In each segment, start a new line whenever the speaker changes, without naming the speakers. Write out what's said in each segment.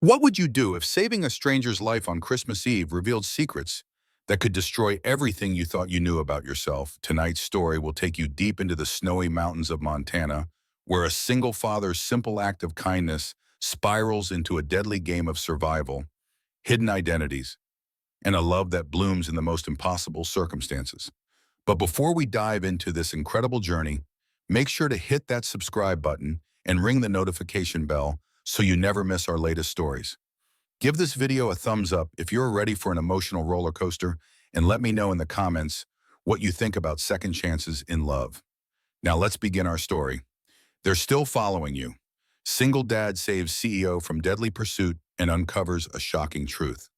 What would you do if saving a stranger's life on Christmas Eve revealed secrets that could destroy everything you thought you knew about yourself? Tonight's story will take you deep into the snowy mountains of Montana, where a single father's simple act of kindness spirals into a deadly game of survival, hidden identities, and a love that blooms in the most impossible circumstances. But before we dive into this incredible journey, make sure to hit that subscribe button and ring the notification bell so you never miss our latest stories. Give this video a thumbs up if you're ready for an emotional roller coaster, and let me know in the comments what you think about second chances in love. Now let's begin our story. They're still following you. Single dad saves CEO from deadly pursuit and uncovers a shocking truth.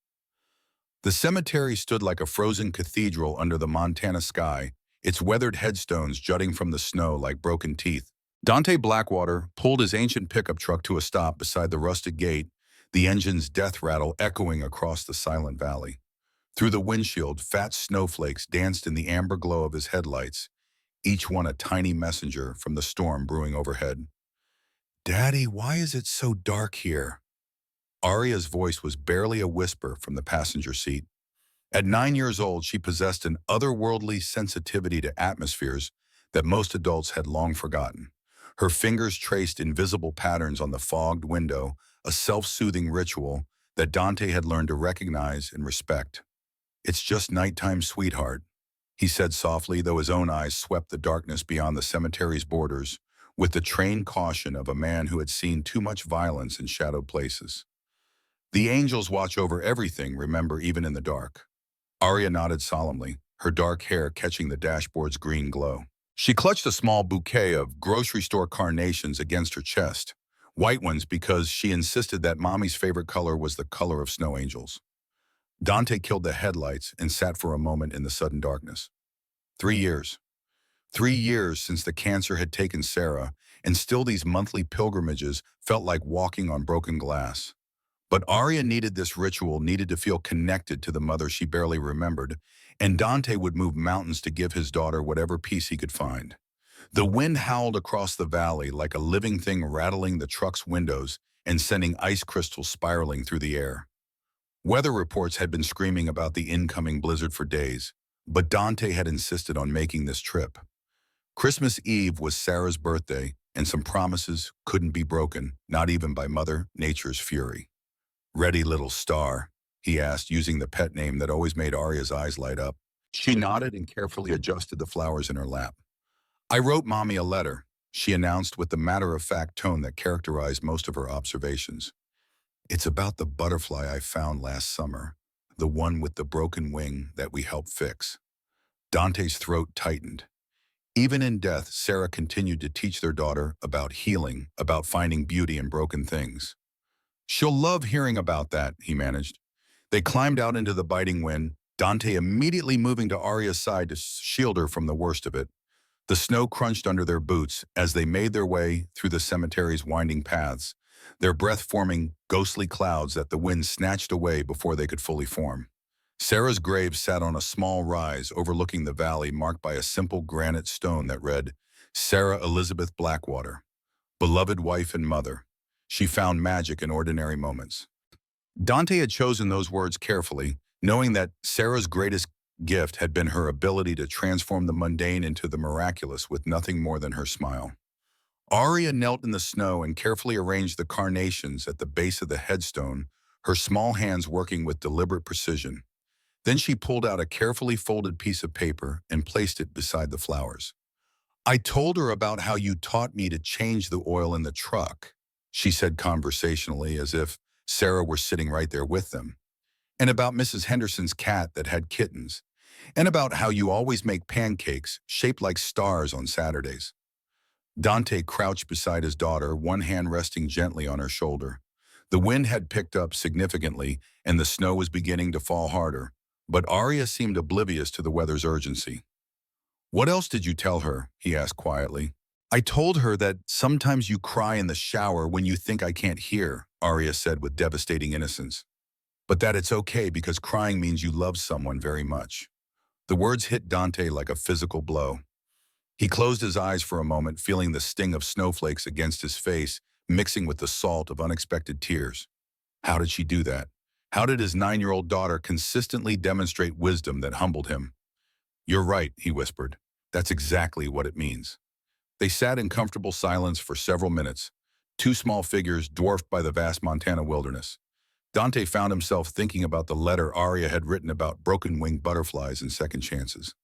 The cemetery stood like a frozen cathedral under the Montana sky, its weathered headstones jutting from the snow like broken teeth. Dante Blackwater pulled his ancient pickup truck to a stop beside the rusted gate, the engine's death rattle echoing across the silent valley. Through the windshield, fat snowflakes danced in the amber glow of his headlights, each one a tiny messenger from the storm brewing overhead. "Daddy, why is it so dark here?" Aria's voice was barely a whisper from the passenger seat. At 9 years old, she possessed an otherworldly sensitivity to atmospheres that most adults had long forgotten. Her fingers traced invisible patterns on the fogged window, a self-soothing ritual that Dante had learned to recognize and respect. "It's just nighttime, sweetheart," he said softly, though his own eyes swept the darkness beyond the cemetery's borders, with the trained caution of a man who had seen too much violence in shadowed places. "The angels watch over everything, remember, even in the dark." Aria nodded solemnly, her dark hair catching the dashboard's green glow. She clutched a small bouquet of grocery store carnations against her chest, white ones because she insisted that Mommy's favorite color was the color of snow angels. Dante killed the headlights and sat for a moment in the sudden darkness. 3 years. 3 years since the cancer had taken Sarah, and still these monthly pilgrimages felt like walking on broken glass. But Arya needed this ritual, needed to feel connected to the mother she barely remembered, and Dante would move mountains to give his daughter whatever peace he could find. The wind howled across the valley like a living thing, rattling the truck's windows and sending ice crystals spiraling through the air. Weather reports had been screaming about the incoming blizzard for days, but Dante had insisted on making this trip. Christmas Eve was Sarah's birthday, and some promises couldn't be broken, not even by Mother Nature's fury. "Ready, little star?" he asked, using the pet name that always made Arya's eyes light up. She nodded and carefully adjusted the flowers in her lap. "I wrote Mommy a letter," she announced with the matter-of-fact tone that characterized most of her observations. "It's about the butterfly I found last summer, the one with the broken wing that we helped fix." Dante's throat tightened. Even in death, Sarah continued to teach their daughter about healing, about finding beauty in broken things. "She'll love hearing about that," he managed. They climbed out into the biting wind, Dante immediately moving to Arya's side to shield her from the worst of it. The snow crunched under their boots as they made their way through the cemetery's winding paths, their breath forming ghostly clouds that the wind snatched away before they could fully form. Sarah's grave sat on a small rise overlooking the valley, marked by a simple granite stone that read, "Sarah Elizabeth Blackwater, beloved wife and mother. She found magic in ordinary moments." Dante had chosen those words carefully, knowing that Sarah's greatest gift had been her ability to transform the mundane into the miraculous with nothing more than her smile. Arya knelt in the snow and carefully arranged the carnations at the base of the headstone, her small hands working with deliberate precision. Then she pulled out a carefully folded piece of paper and placed it beside the flowers. "I told her about how you taught me to change the oil in the truck," she said conversationally, as if Sarah were sitting right there with them, "and about Mrs. Henderson's cat that had kittens, and about how you always make pancakes shaped like stars on Saturdays." Dante crouched beside his daughter, one hand resting gently on her shoulder. The wind had picked up significantly, and the snow was beginning to fall harder, but Arya seemed oblivious to the weather's urgency. "What else did you tell her?" he asked quietly. "I told her that sometimes you cry in the shower when you think I can't hear," Arya said with devastating innocence. "But that it's okay because crying means you love someone very much." The words hit Dante like a physical blow. He closed his eyes for a moment, feeling the sting of snowflakes against his face, mixing with the salt of unexpected tears. How did she do that? How did his 9-year-old daughter consistently demonstrate wisdom that humbled him? "You're right," he whispered. "That's exactly what it means." They sat in comfortable silence for several minutes, two small figures dwarfed by the vast Montana wilderness. Dante found himself thinking about the letter Arya had written about broken-winged butterflies and second chances.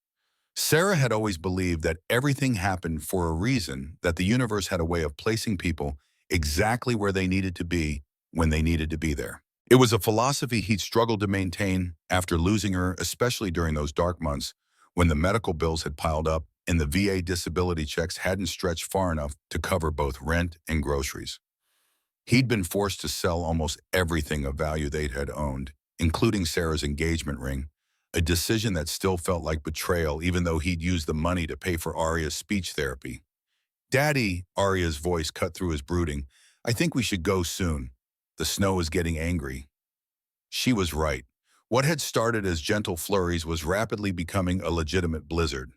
Sarah had always believed that everything happened for a reason, that the universe had a way of placing people exactly where they needed to be when they needed to be there. It was a philosophy he'd struggled to maintain after losing her, especially during those dark months when the medical bills had piled up and the VA disability checks hadn't stretched far enough to cover both rent and groceries. He'd been forced to sell almost everything of value they had owned, including Sarah's engagement ring, a decision that still felt like betrayal even though he'd used the money to pay for Arya's speech therapy. "Daddy," Arya's voice cut through his brooding, "I think we should go soon. The snow is getting angry." She was right. What had started as gentle flurries was rapidly becoming a legitimate blizzard.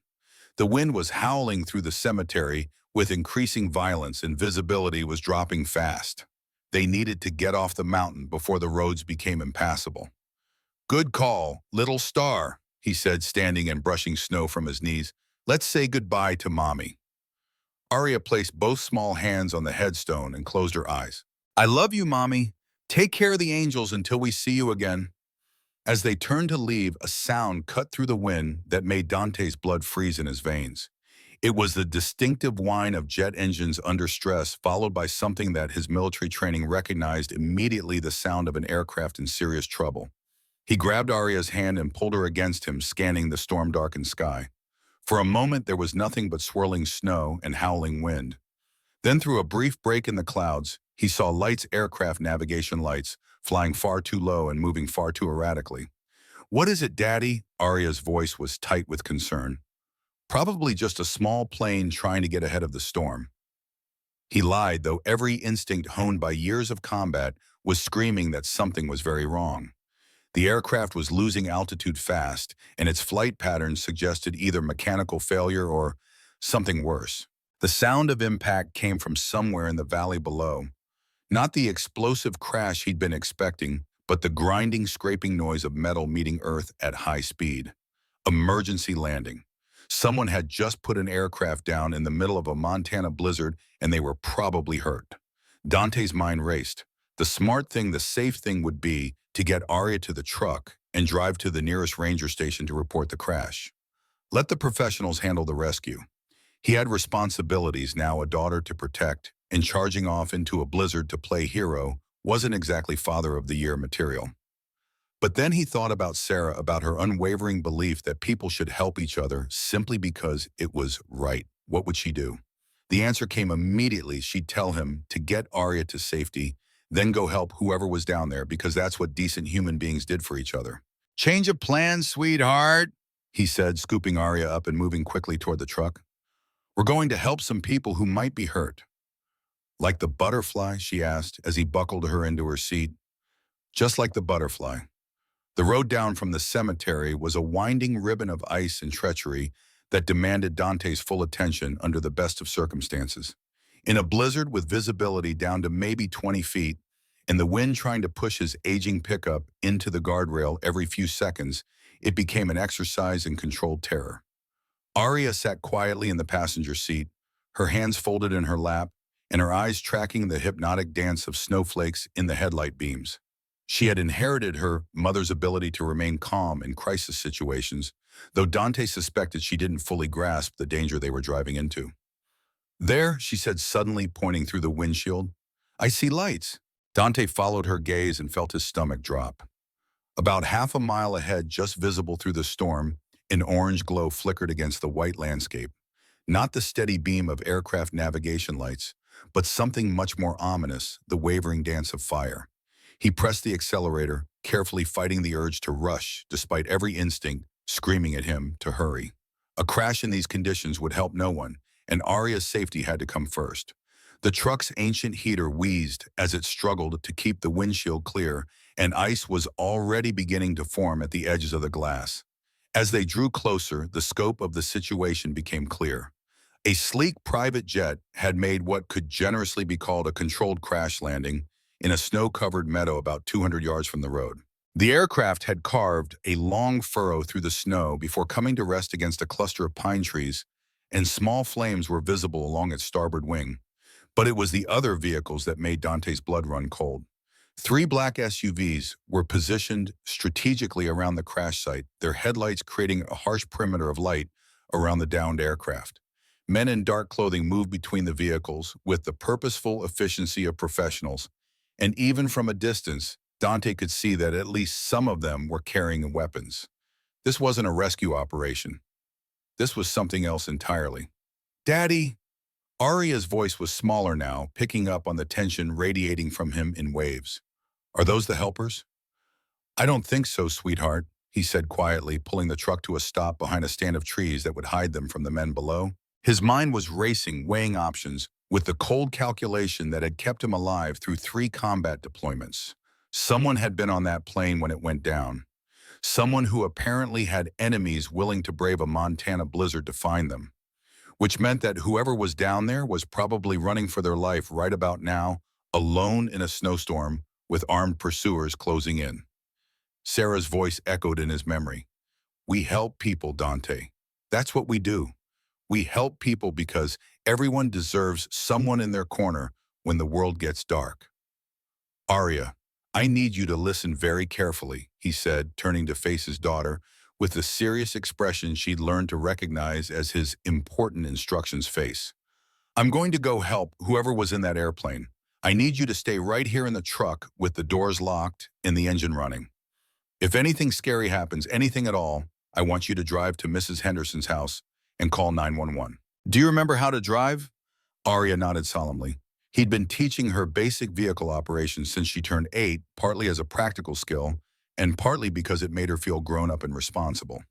The wind was howling through the cemetery with increasing violence and visibility was dropping fast. They needed to get off the mountain before the roads became impassable. "Good call, little star," he said, standing and brushing snow from his knees. "Let's say goodbye to Mommy." Arya placed both small hands on the headstone and closed her eyes. "I love you, Mommy. Take care of the angels until we see you again." As they turned to leave, a sound cut through the wind that made Dante's blood freeze in his veins. It was the distinctive whine of jet engines under stress, followed by something that his military training recognized immediately: the sound of an aircraft in serious trouble. He grabbed Arya's hand and pulled her against him, scanning the storm-darkened sky. For a moment, there was nothing but swirling snow and howling wind. Then, through a brief break in the clouds, he saw lights, aircraft navigation lights, flying far too low and moving far too erratically. "What is it, Daddy?" Arya's voice was tight with concern. "Probably just a small plane trying to get ahead of the storm." He lied, though every instinct honed by years of combat was screaming that something was very wrong. The aircraft was losing altitude fast, and its flight patterns suggested either mechanical failure or something worse. The sound of impact came from somewhere in the valley below. Not the explosive crash he'd been expecting, but the grinding, scraping noise of metal meeting earth at high speed. Emergency landing. Someone had just put an aircraft down in the middle of a Montana blizzard, and they were probably hurt. Dante's mind raced. The smart thing, the safe thing would be to get Arya to the truck and drive to the nearest ranger station to report the crash. Let the professionals handle the rescue. He had responsibilities now, a daughter to protect, and charging off into a blizzard to play hero wasn't exactly Father of the Year material. But then he thought about Sarah, about her unwavering belief that people should help each other simply because it was right. What would she do? The answer came immediately. She'd tell him to get Arya to safety, then go help whoever was down there, because that's what decent human beings did for each other. "Change of plans, sweetheart," he said, scooping Arya up and moving quickly toward the truck. "We're going to help some people who might be hurt." "Like the butterfly?" she asked as he buckled her into her seat. "Just like the butterfly." The road down from the cemetery was a winding ribbon of ice and treachery that demanded Dante's full attention under the best of circumstances. In a blizzard with visibility down to maybe 20 feet, and the wind trying to push his aging pickup into the guardrail every few seconds, it became an exercise in controlled terror. Arya sat quietly in the passenger seat, her hands folded in her lap, and her eyes tracking the hypnotic dance of snowflakes in the headlight beams. She had inherited her mother's ability to remain calm in crisis situations, though Dante suspected she didn't fully grasp the danger they were driving into. "There," she said, suddenly pointing through the windshield. "I see lights." Dante followed her gaze and felt his stomach drop. About half a mile ahead, just visible through the storm, an orange glow flickered against the white landscape. Not the steady beam of aircraft navigation lights, but something much more ominous, the wavering dance of fire. He pressed the accelerator, carefully fighting the urge to rush, despite every instinct screaming at him to hurry. A crash in these conditions would help no one, and Arya's safety had to come first. The truck's ancient heater wheezed as it struggled to keep the windshield clear, and ice was already beginning to form at the edges of the glass. As they drew closer, the scope of the situation became clear. A sleek private jet had made what could generously be called a controlled crash landing, in a snow-covered meadow about 200 yards from the road. The aircraft had carved a long furrow through the snow before coming to rest against a cluster of pine trees, and small flames were visible along its starboard wing. But it was the other vehicles that made Dante's blood run cold. Three black SUVs were positioned strategically around the crash site, their headlights creating a harsh perimeter of light around the downed aircraft. Men in dark clothing moved between the vehicles with the purposeful efficiency of professionals, and even from a distance, Dante could see that at least some of them were carrying weapons. This wasn't a rescue operation. This was something else entirely. "Daddy!" Aria's voice was smaller now, picking up on the tension radiating from him in waves. "Are those the helpers?" "I don't think so, sweetheart," he said quietly, pulling the truck to a stop behind a stand of trees that would hide them from the men below. His mind was racing, weighing options, with the cold calculation that had kept him alive through 3 combat deployments. Someone had been on that plane when it went down. Someone who apparently had enemies willing to brave a Montana blizzard to find them. Which meant that whoever was down there was probably running for their life right about now, alone in a snowstorm, with armed pursuers closing in. Sarah's voice echoed in his memory. "We help people, Dante. That's what we do. We help people because everyone deserves someone in their corner when the world gets dark." "Aria, I need you to listen very carefully," he said, turning to face his daughter, with the serious expression she'd learned to recognize as his important instructions face. "I'm going to go help whoever was in that airplane. I need you to stay right here in the truck with the doors locked and the engine running. If anything scary happens, anything at all, I want you to drive to Mrs. Henderson's house and call 911. "Do you remember how to drive?" Aria nodded solemnly. He'd been teaching her basic vehicle operations since she turned 8, partly as a practical skill, and partly because it made her feel grown up and responsible.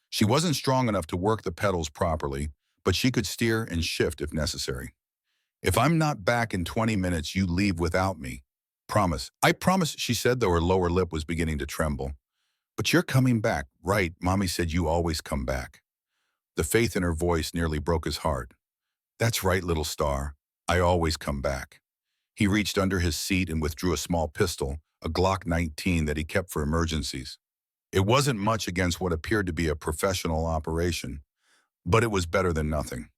She wasn't strong enough to work the pedals properly, but she could steer and shift if necessary. "If I'm not back in 20 minutes, you leave without me. Promise." "I promise," she said, though her lower lip was beginning to tremble. "But you're coming back, right? Mommy said you always come back." The faith in her voice nearly broke his heart. "That's right, little star. I always come back." He reached under his seat and withdrew a small pistol, a Glock 19 that he kept for emergencies. It wasn't much against what appeared to be a professional operation, but it was better than nothing.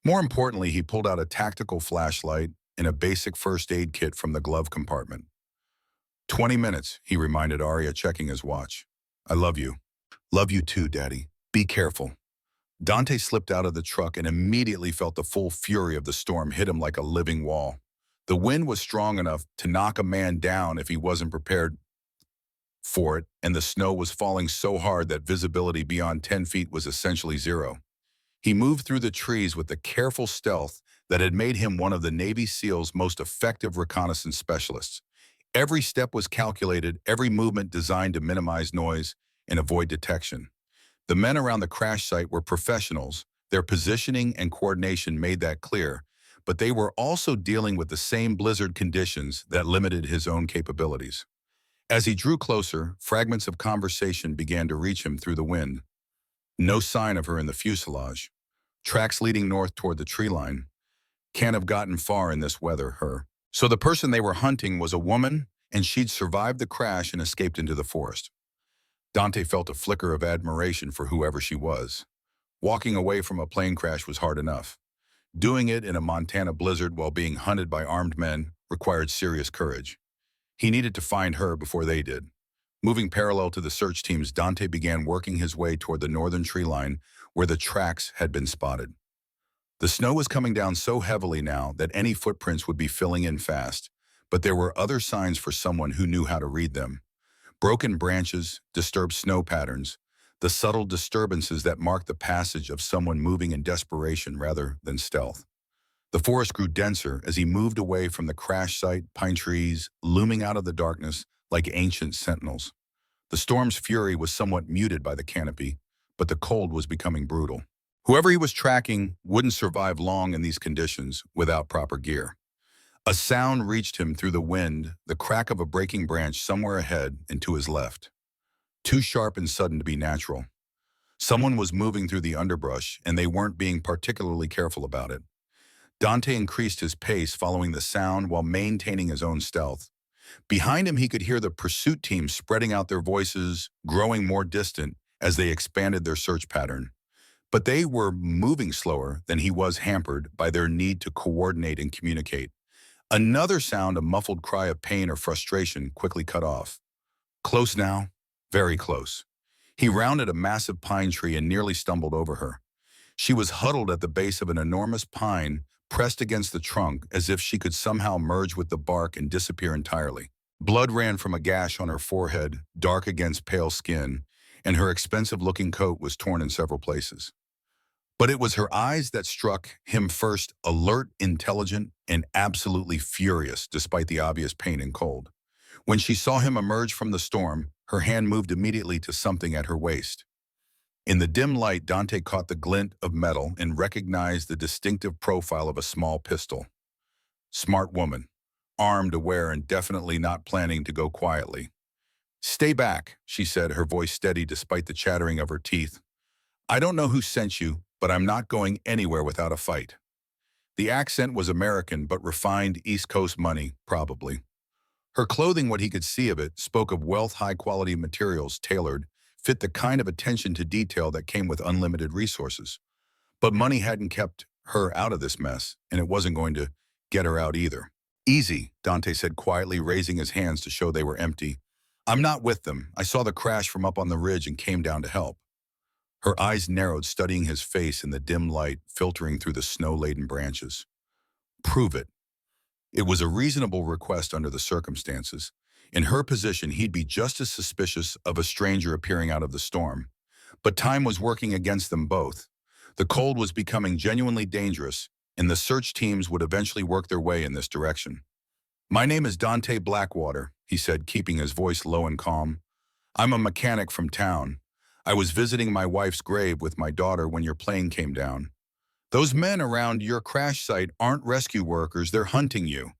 More importantly, he pulled out a tactical flashlight and a basic first aid kit from the glove compartment. 20 minutes, he reminded Aria, checking his watch. "I love you." "Love you too, Daddy. Be careful." Dante slipped out of the truck and immediately felt the full fury of the storm hit him like a living wall. The wind was strong enough to knock a man down if he wasn't prepared for it, and the snow was falling so hard that visibility beyond 10 feet was essentially zero. He moved through the trees with the careful stealth that had made him one of the Navy SEALs' most effective reconnaissance specialists. Every step was calculated, every movement designed to minimize noise and avoid detection. The men around the crash site were professionals. Their positioning and coordination made that clear, but they were also dealing with the same blizzard conditions that limited his own capabilities. As he drew closer, fragments of conversation began to reach him through the wind. No sign of her in the fuselage. Tracks leading north toward the tree line. Can't have gotten far in this weather, her. So the person they were hunting was a woman, and she'd survived the crash and escaped into the forest. Dante felt a flicker of admiration for whoever she was. Walking away from a plane crash was hard enough. Doing it in a Montana blizzard while being hunted by armed men required serious courage. He needed to find her before they did. Moving parallel to the search teams, Dante began working his way toward the northern tree line where the tracks had been spotted. The snow was coming down so heavily now that any footprints would be filling in fast, but there were other signs for someone who knew how to read them. Broken branches, disturbed snow patterns, the subtle disturbances that marked the passage of someone moving in desperation rather than stealth. The forest grew denser as he moved away from the crash site, pine trees looming out of the darkness like ancient sentinels. The storm's fury was somewhat muted by the canopy, but the cold was becoming brutal. Whoever he was tracking wouldn't survive long in these conditions without proper gear. A sound reached him through the wind, the crack of a breaking branch somewhere ahead and to his left. Too sharp and sudden to be natural. Someone was moving through the underbrush, and they weren't being particularly careful about it. Dante increased his pace, following the sound while maintaining his own stealth. Behind him, he could hear the pursuit team spreading out their voices, growing more distant as they expanded their search pattern. But they were moving slower than he was, hampered by their need to coordinate and communicate. Another sound, a muffled cry of pain or frustration, quickly cut off. Close now, very close. He rounded a massive pine tree and nearly stumbled over her. She was huddled at the base of an enormous pine, pressed against the trunk as if she could somehow merge with the bark and disappear entirely. Blood ran from a gash on her forehead, dark against pale skin, and her expensive-looking coat was torn in several places. But it was her eyes that struck him first, alert, intelligent, and absolutely furious despite the obvious pain and cold. When she saw him emerge from the storm, her hand moved immediately to something at her waist. In the dim light, Dante caught the glint of metal and recognized the distinctive profile of a small pistol. Smart woman, armed, aware, and definitely not planning to go quietly. "Stay back," she said, her voice steady despite the chattering of her teeth. "I don't know who sent you, but I'm not going anywhere without a fight." The accent was American, but refined East Coast money, probably. Her clothing, what he could see of it, spoke of wealth, high-quality materials, tailored, fit the kind of attention to detail that came with unlimited resources. But money hadn't kept her out of this mess, and it wasn't going to get her out either. "Easy," Dante said quietly, raising his hands to show they were empty. "I'm not with them. I saw the crash from up on the ridge and came down to help." Her eyes narrowed, studying his face in the dim light filtering through the snow-laden branches. "Prove it." It was a reasonable request under the circumstances. In her position, he'd be just as suspicious of a stranger appearing out of the storm. But time was working against them both. The cold was becoming genuinely dangerous, and the search teams would eventually work their way in this direction. "My name is Dante Blackwater," he said, keeping his voice low and calm. "I'm a mechanic from town. I was visiting my wife's grave with my daughter when your plane came down. Those men around your crash site aren't rescue workers, they're hunting you.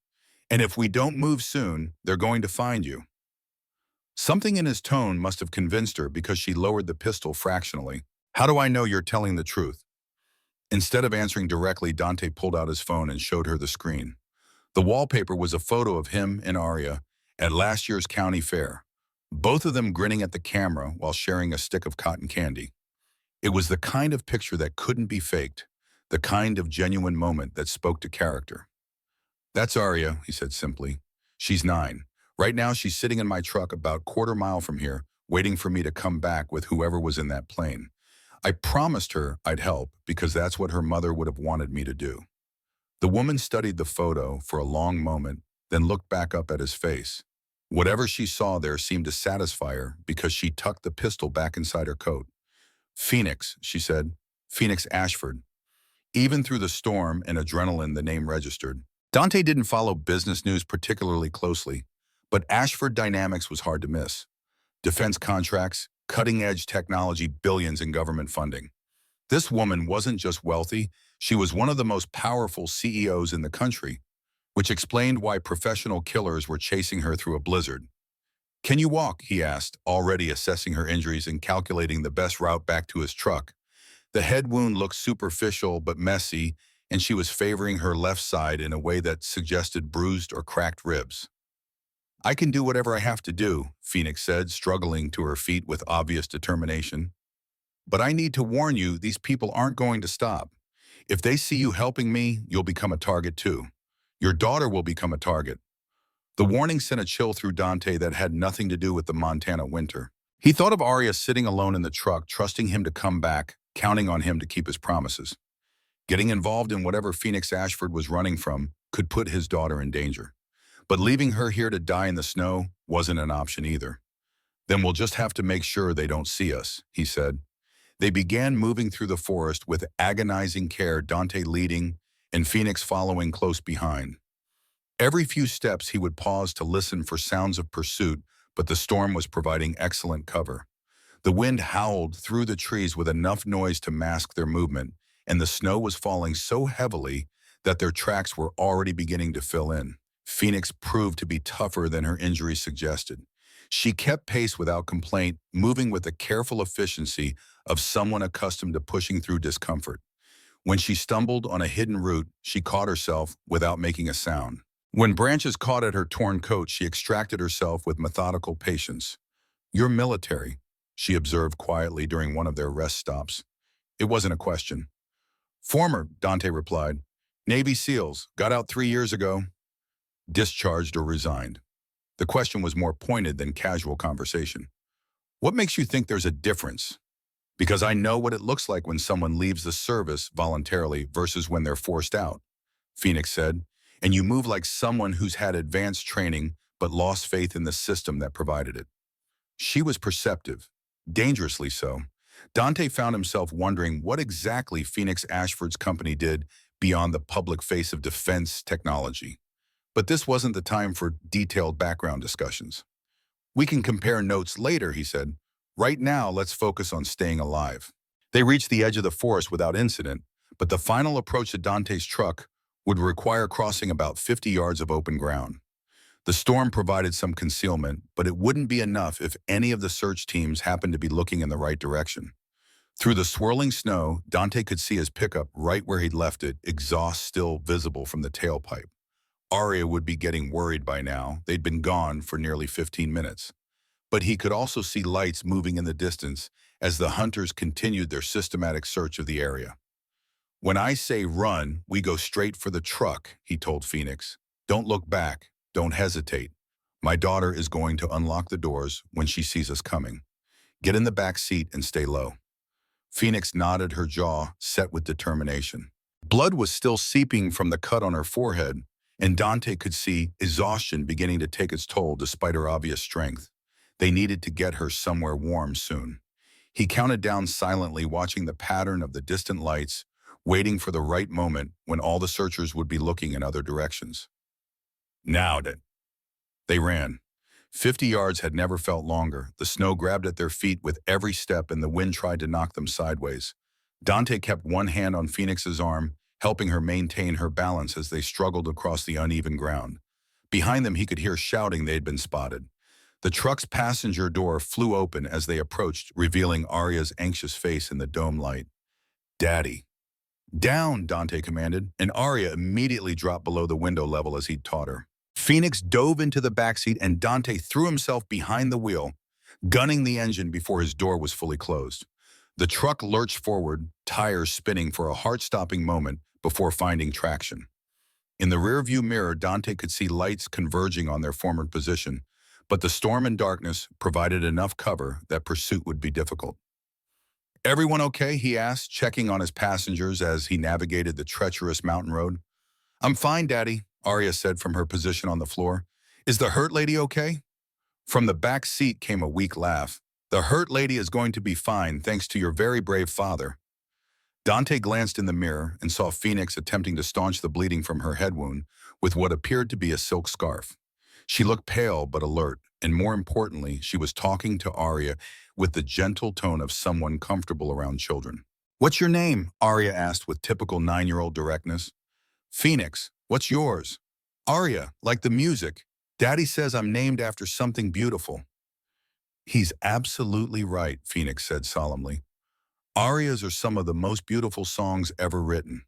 And if we don't move soon, they're going to find you." Something in his tone must have convinced her, because she lowered the pistol fractionally. "How do I know you're telling the truth?" Instead of answering directly, Dante pulled out his phone and showed her the screen. The wallpaper was a photo of him and Arya at last year's county fair, both of them grinning at the camera while sharing a stick of cotton candy. It was the kind of picture that couldn't be faked, the kind of genuine moment that spoke to character. "That's Arya," he said simply. "She's 9. Right now she's sitting in my truck about quarter-mile from here, waiting for me to come back with whoever was in that plane. I promised her I'd help because that's what her mother would have wanted me to do." The woman studied the photo for a long moment, then looked back up at his face. Whatever she saw there seemed to satisfy her, because she tucked the pistol back inside her coat. "Phoenix," she said. "Phoenix Ashford." Even through the storm and adrenaline, the name registered. Dante didn't follow business news particularly closely, but Ashford Dynamics was hard to miss. Defense contracts, cutting-edge technology, billions in government funding. This woman wasn't just wealthy, she was one of the most powerful CEOs in the country, which explained why professional killers were chasing her through a blizzard. "Can you walk?" he asked, already assessing her injuries and calculating the best route back to his truck. The head wound looked superficial but messy, and she was favoring her left side in a way that suggested bruised or cracked ribs. "I can do whatever I have to do," Phoenix said, struggling to her feet with obvious determination. "But I need to warn you, these people aren't going to stop. If they see you helping me, you'll become a target too. Your daughter will become a target." The warning sent a chill through Dante that had nothing to do with the Montana winter. He thought of Arya sitting alone in the truck, trusting him to come back, counting on him to keep his promises. Getting involved in whatever Phoenix Ashford was running from could put his daughter in danger. But leaving her here to die in the snow wasn't an option either. "Then we'll just have to make sure they don't see us," he said. They began moving through the forest with agonizing care, Dante leading and Phoenix following close behind. Every few steps he would pause to listen for sounds of pursuit, but the storm was providing excellent cover. The wind howled through the trees with enough noise to mask their movement, and the snow was falling so heavily that their tracks were already beginning to fill in. Phoenix proved to be tougher than her injuries suggested. She kept pace without complaint, moving with the careful efficiency of someone accustomed to pushing through discomfort. When she stumbled on a hidden root, she caught herself without making a sound. When branches caught at her torn coat, she extracted herself with methodical patience. "You're military," she observed quietly during one of their rest stops. It wasn't a question. "Former," Dante replied. "Navy SEALs, got out 3 years ago." Discharged or resigned. The question was more pointed than casual conversation. "What makes you think there's a difference?" "Because I know what it looks like when someone leaves the service voluntarily versus when they're forced out," Phoenix said. "And you move like someone who's had advanced training but lost faith in the system that provided it." She was perceptive, dangerously so. Dante found himself wondering what exactly Phoenix Ashford's company did beyond the public face of defense technology. But this wasn't the time for detailed background discussions. "We can compare notes later," he said. "Right now, let's focus on staying alive." They reached the edge of the forest without incident, but the final approach to Dante's truck would require crossing about 50 yards of open ground. The storm provided some concealment, but it wouldn't be enough if any of the search teams happened to be looking in the right direction. Through the swirling snow, Dante could see his pickup right where he'd left it, exhaust still visible from the tailpipe. Arya would be getting worried by now. They'd been gone for nearly 15 minutes. But he could also see lights moving in the distance as the hunters continued their systematic search of the area. "When I say run, we go straight for the truck," he told Phoenix. "Don't look back. Don't hesitate. My daughter is going to unlock the doors when she sees us coming. Get in the back seat and stay low." Phoenix nodded, her jaw set with determination. Blood was still seeping from the cut on her forehead, and Dante could see exhaustion beginning to take its toll despite her obvious strength. They needed to get her somewhere warm soon. He counted down silently, watching the pattern of the distant lights, waiting for the right moment when all the searchers would be looking in other directions. Now then. They ran. 50 yards had never felt longer. The snow grabbed at their feet with every step and the wind tried to knock them sideways. Dante kept one hand on Phoenix's arm, helping her maintain her balance as they struggled across the uneven ground. Behind them he could hear shouting they had been spotted. The truck's passenger door flew open as they approached, revealing Arya's anxious face in the dome light. "Daddy." "Down," Dante commanded, and Arya immediately dropped below the window level as he'd taught her. Phoenix dove into the backseat and Dante threw himself behind the wheel, gunning the engine before his door was fully closed. The truck lurched forward, tires spinning for a heart-stopping moment before finding traction. In the rearview mirror, Dante could see lights converging on their former position, but the storm and darkness provided enough cover that pursuit would be difficult. "Everyone okay?" he asked, checking on his passengers as he navigated the treacherous mountain road. "I'm fine, Daddy," Arya said from her position on the floor. "Is the hurt lady okay?" From the back seat came a weak laugh. "The hurt lady is going to be fine, thanks to your very brave father." Dante glanced in the mirror and saw Phoenix attempting to staunch the bleeding from her head wound with what appeared to be a silk scarf. She looked pale but alert, and more importantly, she was talking to Arya with the gentle tone of someone comfortable around children. "What's your name?" Arya asked with typical 9-year-old directness. "Phoenix. What's yours?" "Arya, like the music. Daddy says I'm named after something beautiful." "He's absolutely right," Phoenix said solemnly. "Arias are some of the most beautiful songs ever written."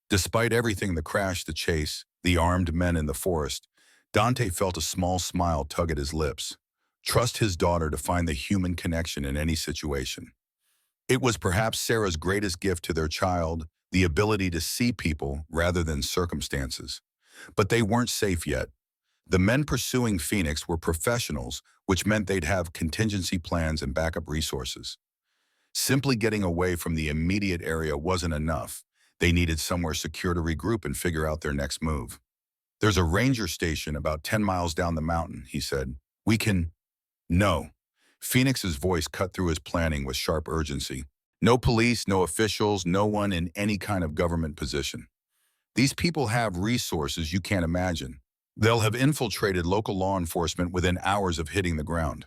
Despite everything, the crash, the chase, the armed men in the forest, Dante felt a small smile tug at his lips. Trust his daughter to find the human connection in any situation. It was perhaps Sarah's greatest gift to their child, the ability to see people rather than circumstances. But they weren't safe yet. The men pursuing Phoenix were professionals, which meant they'd have contingency plans and backup resources. Simply getting away from the immediate area wasn't enough. They needed somewhere secure to regroup and figure out their next move. "There's a ranger station about 10 miles down the mountain," he said. "We can—" "No." Phoenix's voice cut through his planning with sharp urgency. "No police, no officials, no one in any kind of government position. These people have resources you can't imagine. They'll have infiltrated local law enforcement within hours of hitting the ground."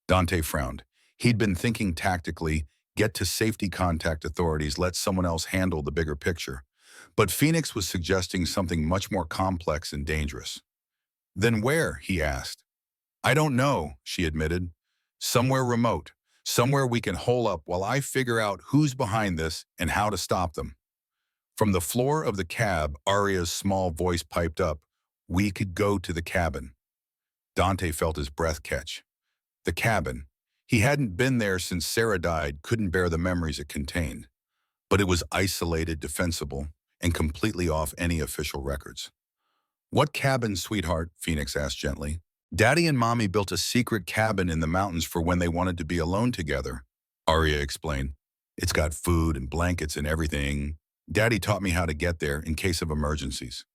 Dante frowned. He'd been thinking tactically, get to safety, contact authorities, let someone else handle the bigger picture. But Phoenix was suggesting something much more complex and dangerous. "Then where?" he asked. "I don't know," she admitted. "Somewhere remote. Somewhere we can hole up while I figure out who's behind this and how to stop them." From the floor of the cab, Arya's small voice piped up, "We could go to the cabin." Dante felt his breath catch. The cabin. He hadn't been there since Sarah died, couldn't bear the memories it contained. But it was isolated, defensible, and completely off any official records. "What cabin, sweetheart?" Phoenix asked gently. "Daddy and Mommy built a secret cabin in the mountains for when they wanted to be alone together," Arya explained. "It's got food and blankets and everything. Daddy taught me how to get there in case of emergencies."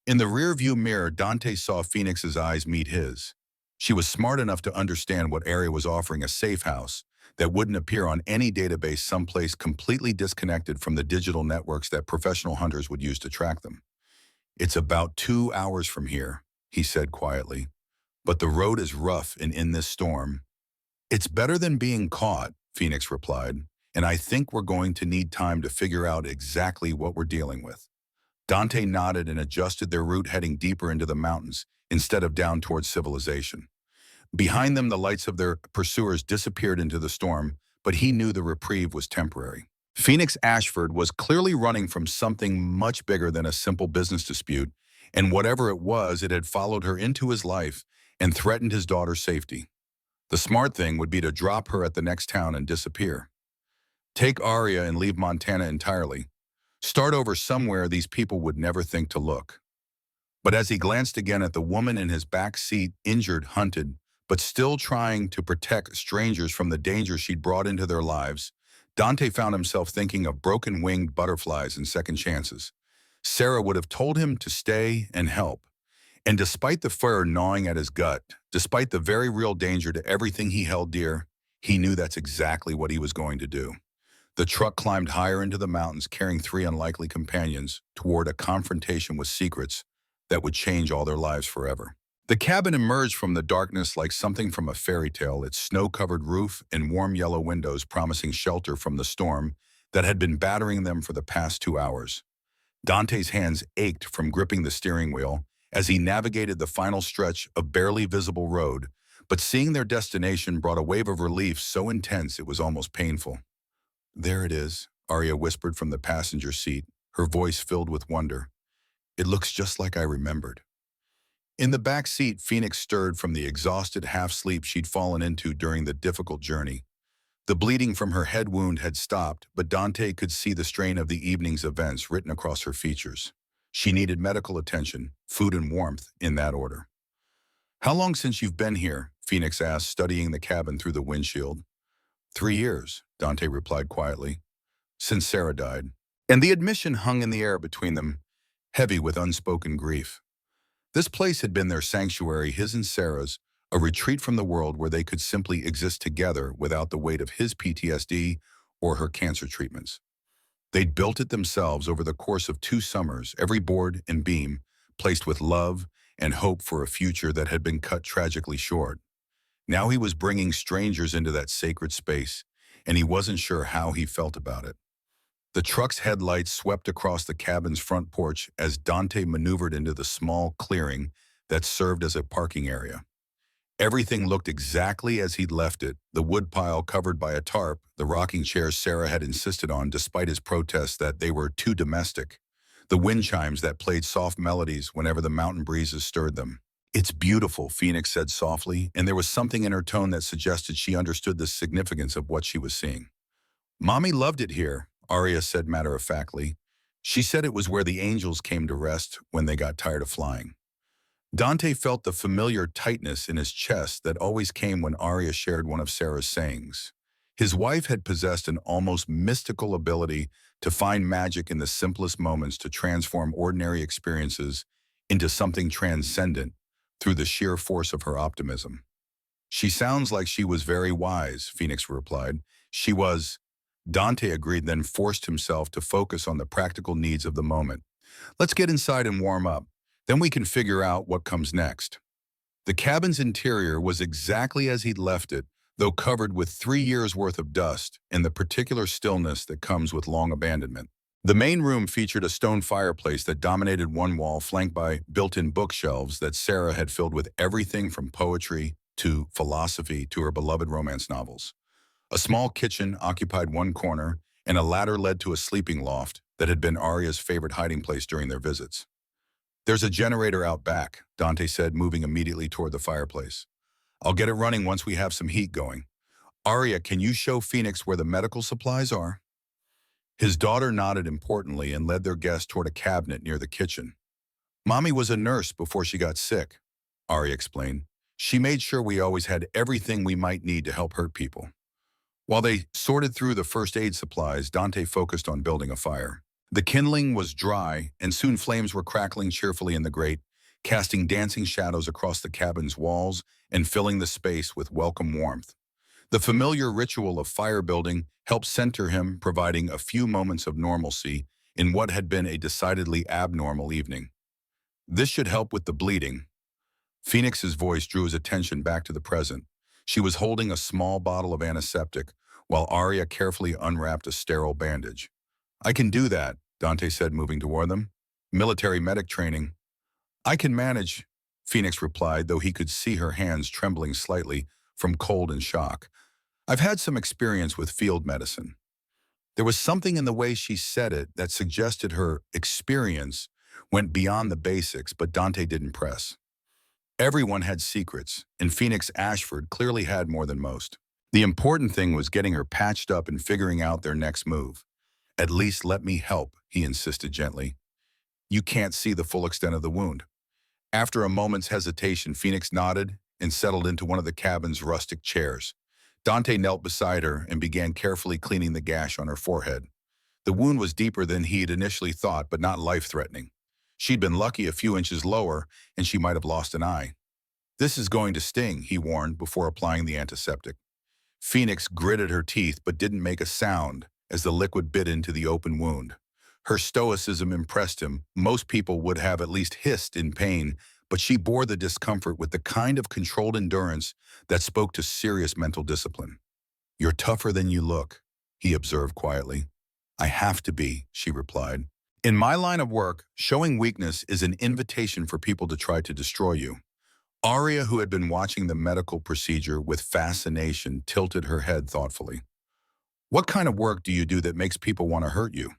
In the rearview mirror, Dante saw Phoenix's eyes meet his. She was smart enough to understand what Arya was offering, a safe house that wouldn't appear on any database someplace completely disconnected from the digital networks that professional hunters would use to track them. "It's about 2 hours from here," he said quietly. "But the road is rough and in this storm." "It's better than being caught," Phoenix replied, "and I think we're going to need time to figure out exactly what we're dealing with." Dante nodded and adjusted their route, heading deeper into the mountains instead of down towards civilization. Behind them, the lights of their pursuers disappeared into the storm, but he knew the reprieve was temporary. Phoenix Ashford was clearly running from something much bigger than a simple business dispute, and whatever it was, it had followed her into his life and threatened his daughter's safety. The smart thing would be to drop her at the next town and disappear. Take Arya and leave Montana entirely. Start over somewhere these people would never think to look. But as he glanced again at the woman in his back seat, injured, hunted, but still trying to protect strangers from the danger she'd brought into their lives, Dante found himself thinking of broken-winged butterflies and second chances. Sarah would have told him to stay and help. And despite the fire gnawing at his gut, despite the very real danger to everything he held dear, he knew that's exactly what he was going to do. The truck climbed higher into the mountains, carrying 3 unlikely companions toward a confrontation with secrets that would change all their lives forever. The cabin emerged from the darkness like something from a fairy tale, its snow-covered roof and warm yellow windows promising shelter from the storm that had been battering them for the past 2 hours. Dante's hands ached from gripping the steering wheel as he navigated the final stretch of barely visible road, but seeing their destination brought a wave of relief so intense it was almost painful. "There it is," Arya whispered from the passenger seat, her voice filled with wonder. "It looks just like I remembered." In the back seat, Phoenix stirred from the exhausted half-sleep she'd fallen into during the difficult journey. The bleeding from her head wound had stopped, but Dante could see the strain of the evening's events written across her features. She needed medical attention, food and warmth, in that order. "How long since you've been here?" Phoenix asked, studying the cabin through the windshield. 3 years, Dante replied quietly. "Since Sarah died." And the admission hung in the air between them, heavy with unspoken grief. This place had been their sanctuary, his and Sarah's, a retreat from the world where they could simply exist together without the weight of his PTSD or her cancer treatments. They'd built it themselves over the course of 2 summers, every board and beam placed with love and hope for a future that had been cut tragically short. Now he was bringing strangers into that sacred space, and he wasn't sure how he felt about it. The truck's headlights swept across the cabin's front porch as Dante maneuvered into the small clearing that served as a parking area. Everything looked exactly as he'd left it, the woodpile covered by a tarp, the rocking chairs Sarah had insisted on despite his protests that they were too domestic, the wind chimes that played soft melodies whenever the mountain breezes stirred them. "It's beautiful," Phoenix said softly, and there was something in her tone that suggested she understood the significance of what she was seeing. "Mommy loved it here," Arya said matter-of-factly. "She said it was where the angels came to rest when they got tired of flying." Dante felt the familiar tightness in his chest that always came when Arya shared one of Sarah's sayings. His wife had possessed an almost mystical ability to find magic in the simplest moments, to transform ordinary experiences into something transcendent through the sheer force of her optimism. "She sounds like she was very wise," Phoenix replied. "She was." Dante agreed, then forced himself to focus on the practical needs of the moment. "Let's get inside and warm up. Then we can figure out what comes next." The cabin's interior was exactly as he'd left it, though covered with 3 years' worth of dust and the particular stillness that comes with long abandonment. The main room featured a stone fireplace that dominated one wall, flanked by built-in bookshelves that Sarah had filled with everything from poetry to philosophy to her beloved romance novels. A small kitchen occupied one corner, and a ladder led to a sleeping loft that had been Arya's favorite hiding place during their visits. There's a generator out back, Dante said, moving immediately toward the fireplace. I'll get it running once we have some heat going. Arya, can you show Phoenix where the medical supplies are? His daughter nodded importantly and led their guest toward a cabinet near the kitchen. Mommy was a nurse before she got sick, Arya explained. She made sure we always had everything we might need to help hurt people. While they sorted through the first aid supplies, Dante focused on building a fire. The kindling was dry, and soon flames were crackling cheerfully in the grate, casting dancing shadows across the cabin's walls and filling the space with welcome warmth. The familiar ritual of fire building helped center him, providing a few moments of normalcy in what had been a decidedly abnormal evening. This should help with the bleeding. Phoenix's voice drew his attention back to the present. She was holding a small bottle of antiseptic, while Arya carefully unwrapped a sterile bandage. I can do that, Dante said, moving toward them. Military medic training. I can manage, Phoenix replied, though he could see her hands trembling slightly from cold and shock. I've had some experience with field medicine. There was something in the way she said it that suggested her experience went beyond the basics, but Dante didn't press. Everyone had secrets, and Phoenix Ashford clearly had more than most. The important thing was getting her patched up and figuring out their next move. At least let me help, he insisted gently. You can't see the full extent of the wound. After a moment's hesitation, Phoenix nodded and settled into one of the cabin's rustic chairs. Dante knelt beside her and began carefully cleaning the gash on her forehead. The wound was deeper than he had initially thought, but not life-threatening. She'd been lucky a few inches lower, and she might have lost an eye. This is going to sting, he warned before applying the antiseptic. Phoenix gritted her teeth but didn't make a sound as the liquid bit into the open wound. Her stoicism impressed him. Most people would have at least hissed in pain, but she bore the discomfort with the kind of controlled endurance that spoke to serious mental discipline. You're tougher than you look, he observed quietly. I have to be, she replied. In my line of work, showing weakness is an invitation for people to try to destroy you. Arya, who had been watching the medical procedure with fascination, tilted her head thoughtfully. What kind of work do you do that makes people want to hurt you?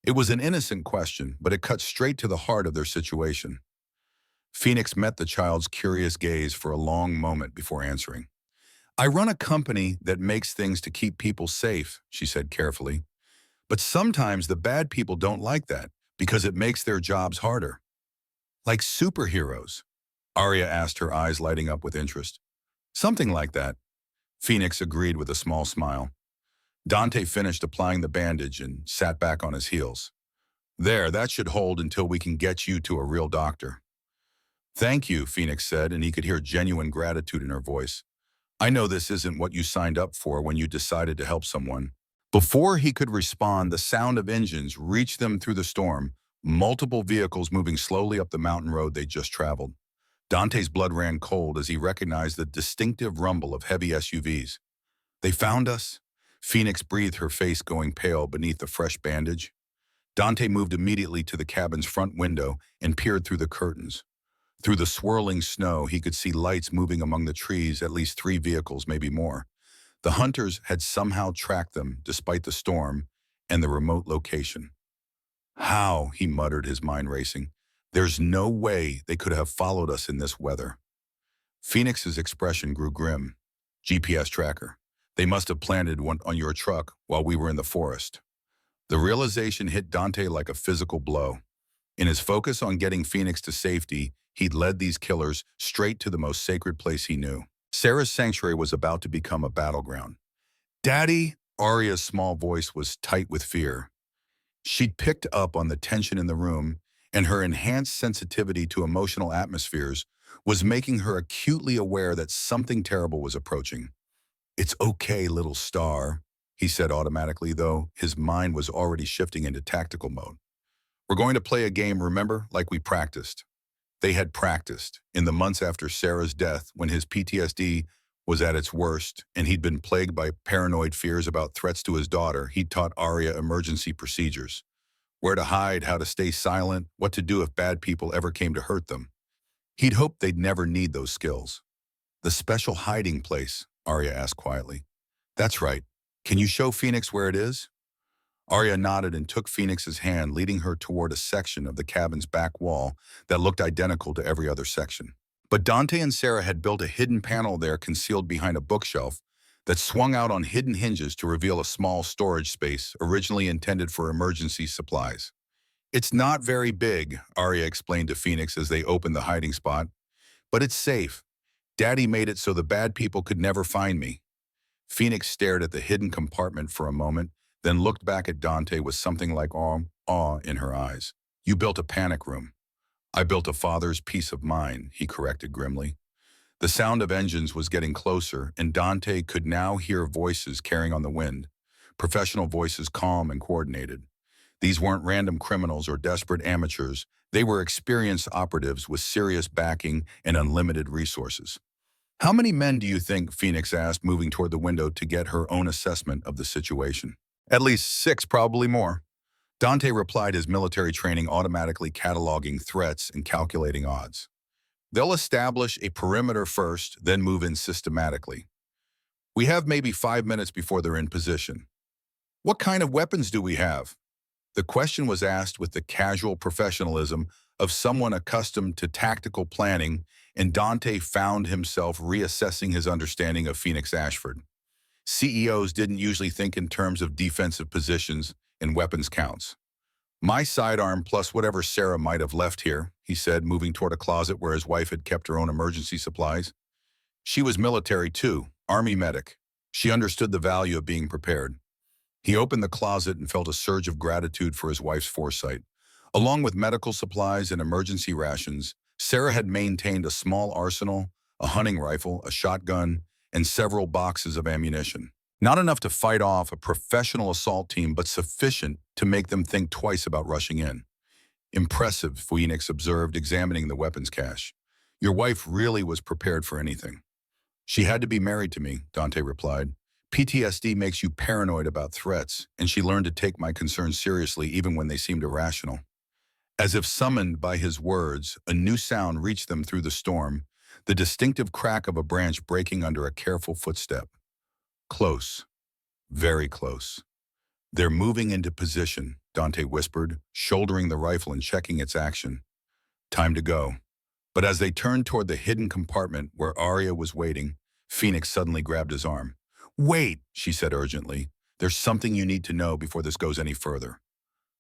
It was an innocent question, but it cut straight to the heart of their situation. Phoenix met the child's curious gaze for a long moment before answering. I run a company that makes things to keep people safe, she said carefully. But sometimes the bad people don't like that because it makes their jobs harder. Like superheroes, Arya asked, her eyes lighting up with interest. Something like that, Phoenix agreed with a small smile. Dante finished applying the bandage and sat back on his heels. There, that should hold until we can get you to a real doctor. Thank you, Phoenix said, and he could hear genuine gratitude in her voice. I know this isn't what you signed up for when you decided to help someone. Before he could respond, the sound of engines reached them through the storm, multiple vehicles moving slowly up the mountain road they just traveled. Dante's blood ran cold as he recognized the distinctive rumble of heavy SUVs. They found us? Phoenix breathed, her face going pale beneath the fresh bandage. Dante moved immediately to the cabin's front window and peered through the curtains. Through the swirling snow, he could see lights moving among the trees, at least 3 vehicles, maybe more. The hunters had somehow tracked them despite the storm and the remote location. How, he muttered, his mind racing. There's no way they could have followed us in this weather. Phoenix's expression grew grim. GPS tracker. They must have planted one on your truck while we were in the forest. The realization hit Dante like a physical blow. In his focus on getting Phoenix to safety, he'd led these killers straight to the most sacred place he knew. Sarah's sanctuary was about to become a battleground. Daddy, Arya's small voice was tight with fear. She'd picked up on the tension in the room, and her enhanced sensitivity to emotional atmospheres was making her acutely aware that something terrible was approaching. It's okay, little star, he said automatically, though his mind was already shifting into tactical mode. We're going to play a game, remember, like we practiced. They had practiced in the months after Sarah's death, when his PTSD was at its worst and he'd been plagued by paranoid fears about threats to his daughter. He'd taught Arya emergency procedures, where to hide, how to stay silent, what to do if bad people ever came to hurt them. He'd hoped they'd never need those skills. The special hiding place, Arya asked quietly. That's right. Can you show Phoenix where it is? Arya nodded and took Phoenix's hand, leading her toward a section of the cabin's back wall that looked identical to every other section. But Dante and Sarah had built a hidden panel there concealed behind a bookshelf that swung out on hidden hinges to reveal a small storage space originally intended for emergency supplies. "It's not very big," Arya explained to Phoenix as they opened the hiding spot, "but it's safe. Daddy made it so the bad people could never find me." Phoenix stared at the hidden compartment for a moment, then looked back at Dante with something like awe in her eyes. "You built a panic room. I built a father's peace of mind," he corrected grimly. The sound of engines was getting closer, and Dante could now hear voices carrying on the wind, professional voices calm and coordinated. These weren't random criminals or desperate amateurs. They were experienced operatives with serious backing and unlimited resources. "How many men do you think?" Phoenix asked, moving toward the window to get her own assessment of the situation. "At least 6, probably more." Dante replied, his military training automatically cataloging threats and calculating odds. "They'll establish a perimeter first, then move in systematically. We have maybe 5 minutes before they're in position." "What kind of weapons do we have?" The question was asked with the casual professionalism of someone accustomed to tactical planning, and Dante found himself reassessing his understanding of Phoenix Ashford. CEOs didn't usually think in terms of defensive positions and weapons counts. "My sidearm plus whatever Sarah might have left here," he said, moving toward a closet where his wife had kept her own emergency supplies. She was military too, Army medic. She understood the value of being prepared. He opened the closet and felt a surge of gratitude for his wife's foresight. Along with medical supplies and emergency rations, Sarah had maintained a small arsenal, a hunting rifle, a shotgun, and several boxes of ammunition. Not enough to fight off a professional assault team, but sufficient to make them think twice about rushing in. "Impressive," Phoenix observed, examining the weapons cache. "Your wife really was prepared for anything." "She had to be married to me," Dante replied. "PTSD makes you paranoid about threats, and she learned to take my concerns seriously even when they seemed irrational." As if summoned by his words, a new sound reached them through the storm, the distinctive crack of a branch breaking under a careful footstep. "Close. Very close. They're moving into position," Dante whispered, shouldering the rifle and checking its action. "Time to go." But as they turned toward the hidden compartment where Arya was waiting, Phoenix suddenly grabbed his arm. "Wait," she said urgently. "There's something you need to know before this goes any further."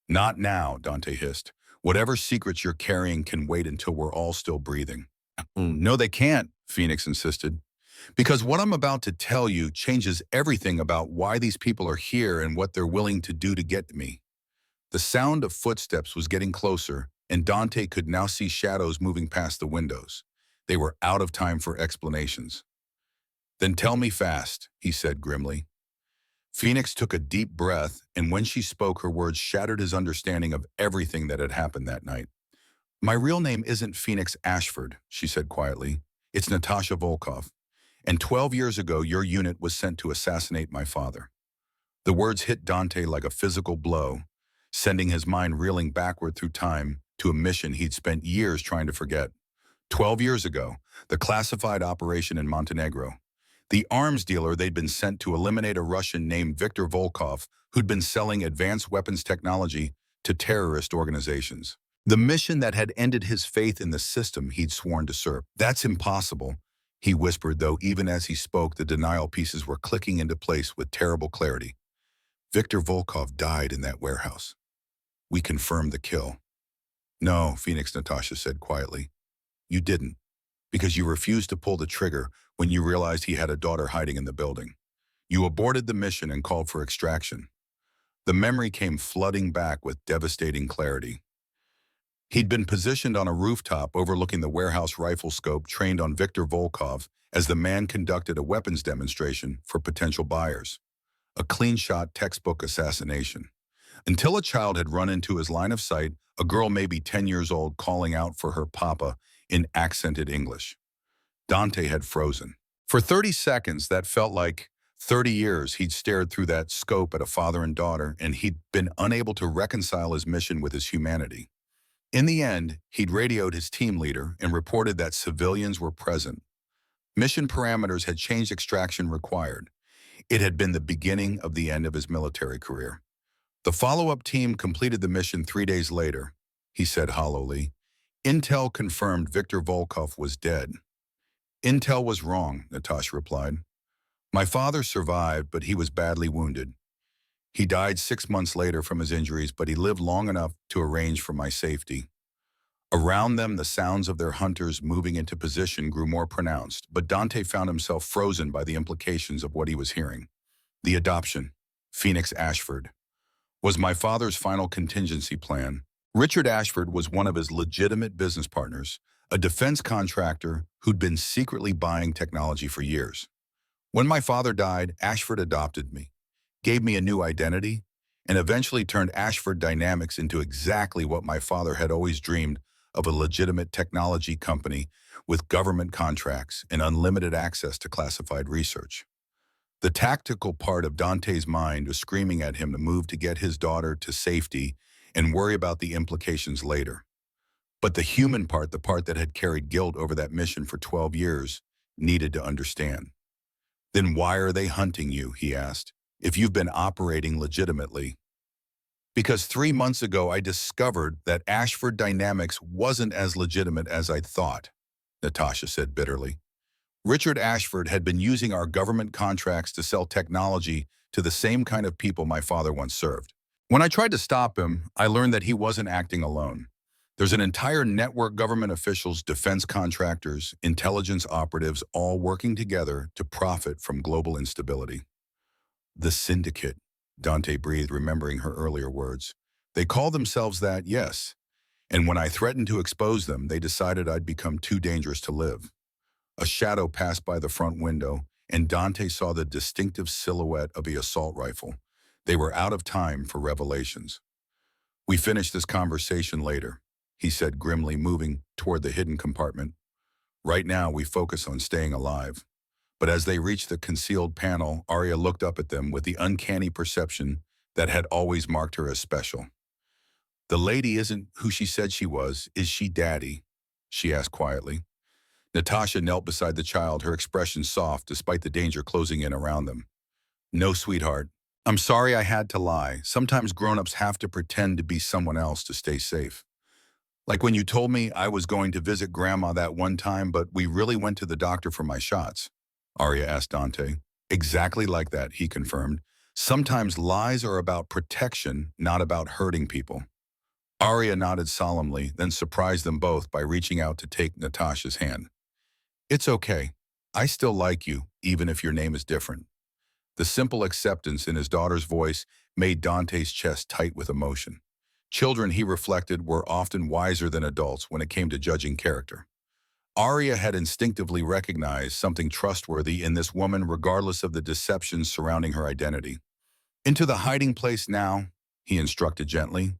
"Not now," Dante hissed. "Whatever secrets you're carrying can wait until we're all still breathing." "No, they can't," Phoenix insisted. "Because what I'm about to tell you changes everything about why these people are here and what they're willing to do to get me." The sound of footsteps was getting closer, and Dante could now see shadows moving past the windows. They were out of time for explanations. "Then tell me fast," he said grimly. Phoenix took a deep breath, and when she spoke, her words shattered his understanding of everything that had happened that night. "My real name isn't Phoenix Ashford," she said quietly. "It's Natasha Volkov. And 12 years ago, your unit was sent to assassinate my father." The words hit Dante like a physical blow, sending his mind reeling backward through time to a mission he'd spent years trying to forget. 12 years ago, the classified operation in Montenegro. The arms dealer they'd been sent to eliminate a Russian named Viktor Volkov, who'd been selling advanced weapons technology to terrorist organizations. The mission that had ended his faith in the system he'd sworn to serve. "That's impossible," he whispered, though even as he spoke, the denial pieces were clicking into place with terrible clarity. "Viktor Volkov died in that warehouse. We confirmed the kill." "No," Phoenix Natasha said quietly. "You didn't, because you refused to pull the trigger when you realized he had a daughter hiding in the building. You aborted the mission and called for extraction." The memory came flooding back with devastating clarity. He'd been positioned on a rooftop overlooking the warehouse rifle scope trained on Viktor Volkov as the man conducted a weapons demonstration for potential buyers. A clean-shot textbook assassination. Until a child had run into his line of sight, a girl maybe 10 years old calling out for her papa in accented English. Dante had frozen. For 30 seconds, that felt like 30 years he'd stared through that scope at a father and daughter, and he'd been unable to reconcile his mission with his humanity. In the end, he'd radioed his team leader and reported that civilians were present. Mission parameters had changed, extraction required. It had been the beginning of the end of his military career. The follow-up team completed the mission 3 days later, he said hollowly. Intel confirmed Viktor Volkov was dead. Intel was wrong, Natasha replied. My father survived, but he was badly wounded. He died 6 months later from his injuries, but he lived long enough to arrange for my safety. Around them, the sounds of their hunters moving into position grew more pronounced, but Dante found himself frozen by the implications of what he was hearing. The adoption, Phoenix Ashford, was my father's final contingency plan. Richard Ashford was one of his legitimate business partners, a defense contractor who'd been secretly buying technology for years. When my father died, Ashford adopted me, gave me a new identity, and eventually turned Ashford Dynamics into exactly what my father had always dreamed of: a legitimate technology company with government contracts and unlimited access to classified research. The tactical part of Dante's mind was screaming at him to move to get his daughter to safety and worry about the implications later. But the human part, the part that had carried guilt over that mission for 12 years, needed to understand. Then why are they hunting you, he asked, if you've been operating legitimately? Because 3 months ago I discovered that Ashford Dynamics wasn't as legitimate as I'd thought, Natasha said bitterly. Richard Ashford had been using our government contracts to sell technology to the same kind of people my father once served. When I tried to stop him, I learned that he wasn't acting alone. There's an entire network: government officials, defense contractors, intelligence operatives, all working together to profit from global instability. The Syndicate, Dante breathed, remembering her earlier words. They call themselves that, yes. And when I threatened to expose them, they decided I'd become too dangerous to live. A shadow passed by the front window, and Dante saw the distinctive silhouette of the assault rifle. They were out of time for revelations. We finish this conversation later, he said grimly, moving toward the hidden compartment. Right now, we focus on staying alive. But as they reached the concealed panel, Arya looked up at them with the uncanny perception that had always marked her as special. The lady isn't who she said she was, is she, Daddy? She asked quietly. Natasha knelt beside the child, her expression soft despite the danger closing in around them. No, sweetheart. I'm sorry I had to lie. Sometimes grown-ups have to pretend to be someone else to stay safe. Like when you told me I was going to visit Grandma that one time, but we really went to the doctor for my shots, Arya asked Dante. Exactly like that, he confirmed. Sometimes lies are about protection, not about hurting people. Arya nodded solemnly, then surprised them both by reaching out to take Natasha's hand. It's okay. I still like you, even if your name is different. The simple acceptance in his daughter's voice made Dante's chest tight with emotion. Children, he reflected, were often wiser than adults when it came to judging character. Arya had instinctively recognized something trustworthy in this woman, regardless of the deceptions surrounding her identity. Into the hiding place now, he instructed gently.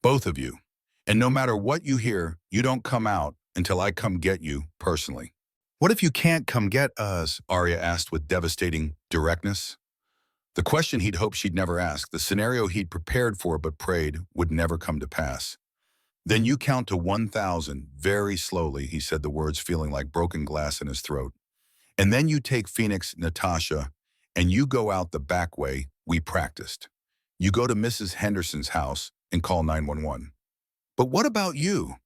Both of you. And no matter what you hear, you don't come out until I come get you personally. What if you can't come get us? Arya asked with devastating directness. The question he'd hoped she'd never ask, the scenario he'd prepared for but prayed would never come to pass. Then you count to 1,000, very slowly, he said, the words feeling like broken glass in his throat. And then you take Phoenix, Natasha, and you go out the back way we practiced. You go to Mrs. Henderson's house and call 911. But what about you?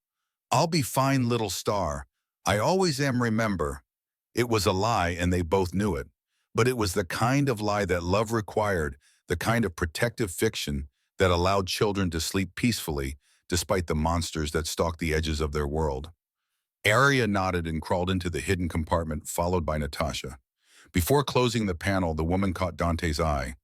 I'll be fine, little star. I always am, remember. It was a lie and they both knew it. But it was the kind of lie that love required, the kind of protective fiction that allowed children to sleep peacefully despite the monsters that stalked the edges of their world. Arya nodded and crawled into the hidden compartment, followed by Natasha. Before closing the panel, the woman caught Dante's eye.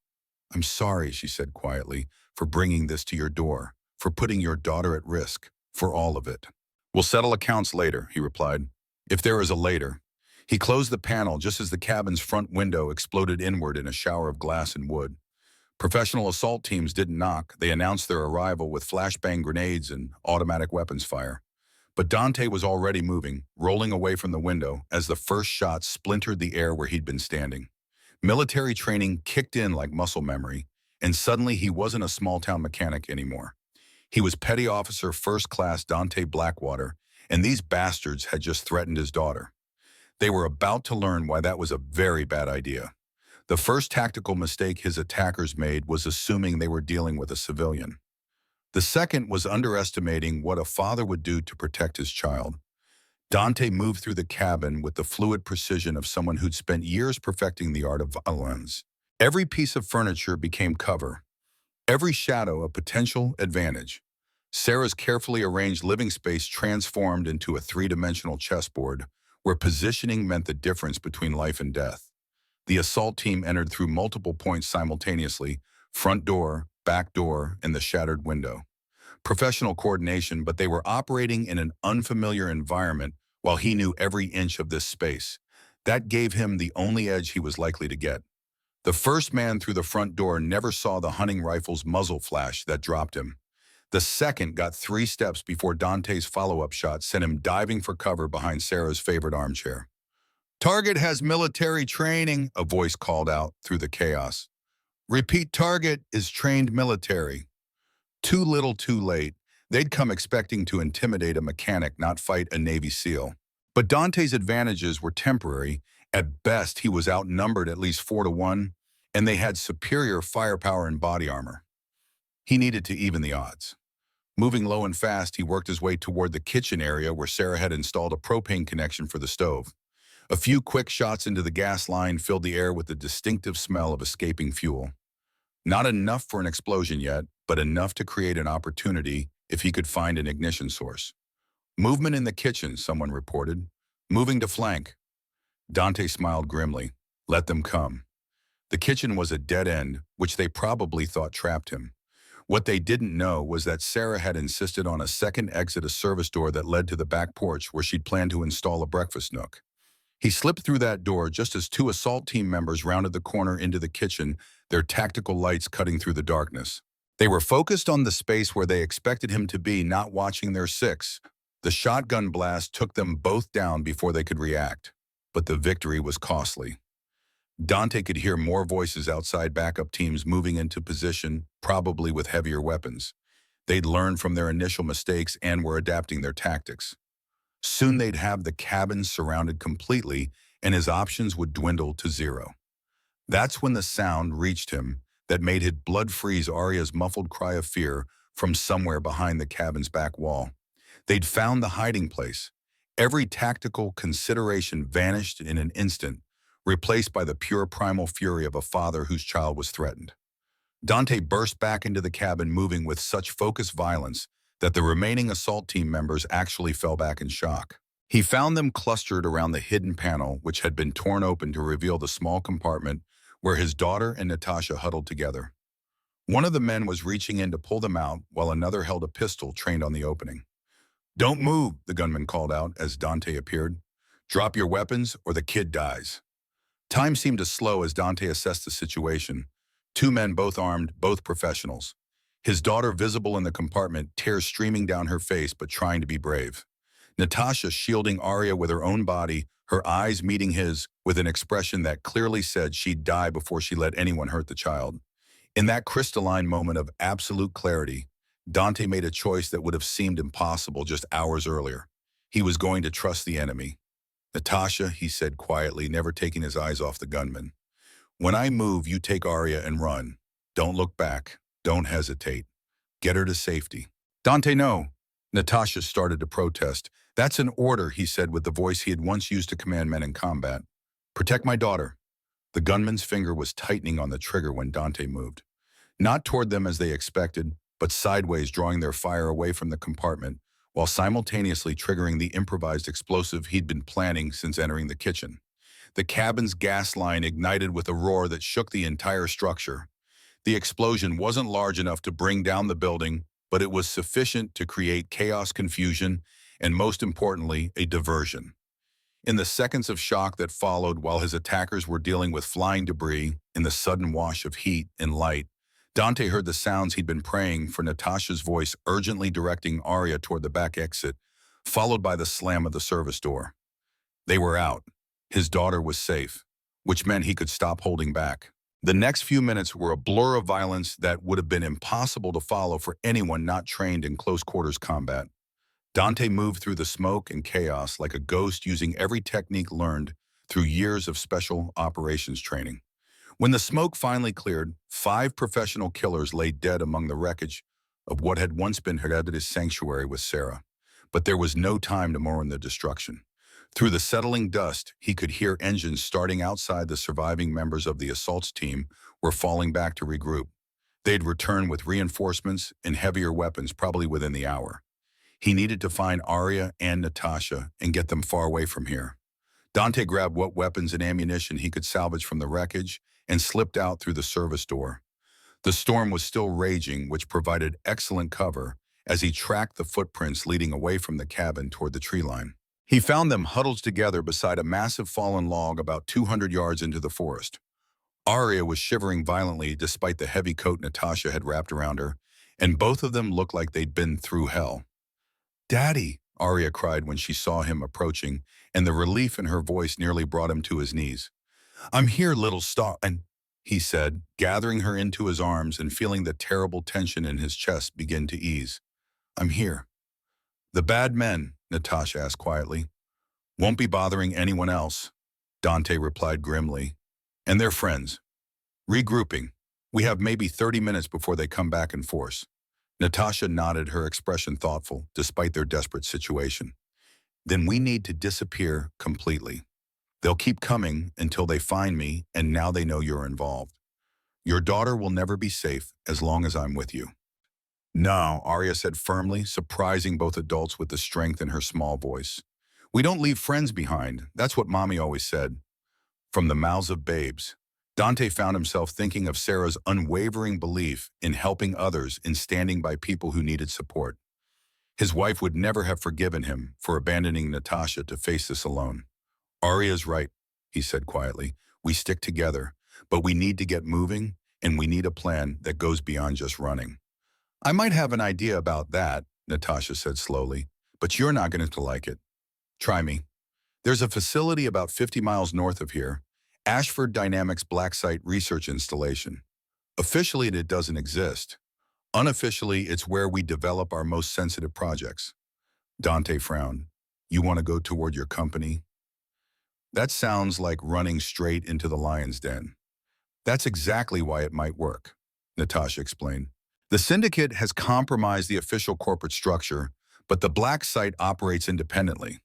I'm sorry, she said quietly, for bringing this to your door, for putting your daughter at risk, for all of it. We'll settle accounts later, he replied. If there is a later. He closed the panel just as the cabin's front window exploded inward in a shower of glass and wood. Professional assault teams didn't knock. They announced their arrival with flashbang grenades and automatic weapons fire. But Dante was already moving, rolling away from the window as the first shot splintered the air where he'd been standing. Military training kicked in like muscle memory, and suddenly he wasn't a small-town mechanic anymore. He was Petty Officer First Class Dante Blackwater, and these bastards had just threatened his daughter. They were about to learn why that was a very bad idea. The first tactical mistake his attackers made was assuming they were dealing with a civilian. The second was underestimating what a father would do to protect his child. Dante moved through the cabin with the fluid precision of someone who'd spent years perfecting the art of violence. Every piece of furniture became cover, every shadow a potential advantage. Sarah's carefully arranged living space transformed into a three-dimensional chessboard where positioning meant the difference between life and death. The assault team entered through multiple points simultaneously: front door, back door, and the shattered window. Professional coordination, but they were operating in an unfamiliar environment while he knew every inch of this space. That gave him the only edge he was likely to get. The first man through the front door never saw the hunting rifle's muzzle flash that dropped him. The second got 3 steps before Dante's follow-up shot sent him diving for cover behind Sarah's favorite armchair. "Target has military training," a voice called out through the chaos. "Repeat, target is trained military." Too little, too late. They'd come expecting to intimidate a mechanic, not fight a Navy SEAL. But Dante's advantages were temporary. At best, he was outnumbered at least 4-1, and they had superior firepower and body armor. He needed to even the odds. Moving low and fast, he worked his way toward the kitchen area where Sarah had installed a propane connection for the stove. A few quick shots into the gas line filled the air with the distinctive smell of escaping fuel. Not enough for an explosion yet, but enough to create an opportunity if he could find an ignition source. "Movement in the kitchen," someone reported. "Moving to flank." Dante smiled grimly. Let them come. The kitchen was a dead end, which they probably thought trapped him. What they didn't know was that Sarah had insisted on a second exit, a service door that led to the back porch where she'd planned to install a breakfast nook. He slipped through that door just as 2 assault team members rounded the corner into the kitchen, their tactical lights cutting through the darkness. They were focused on the space where they expected him to be, not watching their 6. The shotgun blast took them both down before they could react, but the victory was costly. Dante could hear more voices outside, backup teams moving into position, probably with heavier weapons. They'd learned from their initial mistakes and were adapting their tactics. Soon they'd have the cabin surrounded completely, and his options would dwindle to 0. That's when the sound reached him that made his blood freeze: Arya's muffled cry of fear from somewhere behind the cabin's back wall. They'd found the hiding place. Every tactical consideration vanished in an instant, replaced by the pure primal fury of a father whose child was threatened. Dante burst back into the cabin, moving with such focused violence that the remaining assault team members actually fell back in shock. He found them clustered around the hidden panel, which had been torn open to reveal the small compartment where his daughter and Natasha huddled together. One of the men was reaching in to pull them out, while another held a pistol trained on the opening. "Don't move," the gunman called out as Dante appeared. "Drop your weapons or the kid dies." Time seemed to slow as Dante assessed the situation. 2 men, both armed, both professionals. His daughter visible in the compartment, tears streaming down her face but trying to be brave. Natasha shielding Arya with her own body, her eyes meeting his with an expression that clearly said she'd die before she let anyone hurt the child. In that crystalline moment of absolute clarity, Dante made a choice that would have seemed impossible just hours earlier. He was going to trust the enemy. "Natasha," he said quietly, never taking his eyes off the gunman. "When I move, you take Arya and run. Don't look back. Don't hesitate. Get her to safety." "Dante, no." Natasha started to protest. "That's an order," he said with the voice he had once used to command men in combat. "Protect my daughter." The gunman's finger was tightening on the trigger when Dante moved. Not toward them as they expected, but sideways, drawing their fire away from the compartment, while simultaneously triggering the improvised explosive he'd been planning since entering the kitchen. The cabin's gas line ignited with a roar that shook the entire structure. The explosion wasn't large enough to bring down the building, but it was sufficient to create chaos, confusion, and most importantly, a diversion. In the seconds of shock that followed while his attackers were dealing with flying debris, in the sudden wash of heat and light, Dante heard the sounds he'd been praying for: Natasha's voice urgently directing Arya toward the back exit, followed by the slam of the service door. They were out. His daughter was safe, which meant he could stop holding back. The next few minutes were a blur of violence that would have been impossible to follow for anyone not trained in close-quarters combat. Dante moved through the smoke and chaos like a ghost, using every technique learned through years of special operations training. When the smoke finally cleared, 5 professional killers lay dead among the wreckage of what had once been Herodotus' sanctuary with Sarah. But there was no time to mourn the destruction. Through the settling dust, he could hear engines starting outside. The surviving members of the assaults team were falling back to regroup. They'd return with reinforcements and heavier weapons probably within the hour. He needed to find Arya and Natasha and get them far away from here. Dante grabbed what weapons and ammunition he could salvage from the wreckage and slipped out through the service door. The storm was still raging, which provided excellent cover as he tracked the footprints leading away from the cabin toward the tree line. He found them huddled together beside a massive fallen log about 200 yards into the forest. Arya was shivering violently despite the heavy coat Natasha had wrapped around her, and both of them looked like they'd been through hell. "Daddy," Arya cried when she saw him approaching, and the relief in her voice nearly brought him to his knees. "I'm here, little star," and he said, gathering her into his arms and feeling the terrible tension in his chest begin to ease. "I'm here." "The bad men," Natasha asked quietly. "Won't be bothering anyone else," Dante replied grimly. "And their friends. Regrouping. We have maybe 30 minutes before they come back in force." Natasha nodded, her expression thoughtful, despite their desperate situation. "Then we need to disappear completely. They'll keep coming until they find me, and now they know you're involved. Your daughter will never be safe as long as I'm with you." "No," Arya said firmly, surprising both adults with the strength in her small voice. "We don't leave friends behind. That's what Mommy always said." From the mouths of babes, Dante found himself thinking of Sarah's unwavering belief in helping others and standing by people who needed support. His wife would never have forgiven him for abandoning Natasha to face this alone. "Arya's right," he said quietly. "We stick together, but we need to get moving, and we need a plan that goes beyond just running." "I might have an idea about that," Natasha said slowly, "but you're not going to like it. Try me. There's a facility about 50 miles north of here, Ashford Dynamics Black Site Research Installation. Officially, it doesn't exist. Unofficially, it's where we develop our most sensitive projects." Dante frowned. "You want to go toward your company?" "That sounds like running straight into the lion's den." "That's exactly why it might work," Natasha explained. "The syndicate has compromised the official corporate structure, but the Black Site operates independently.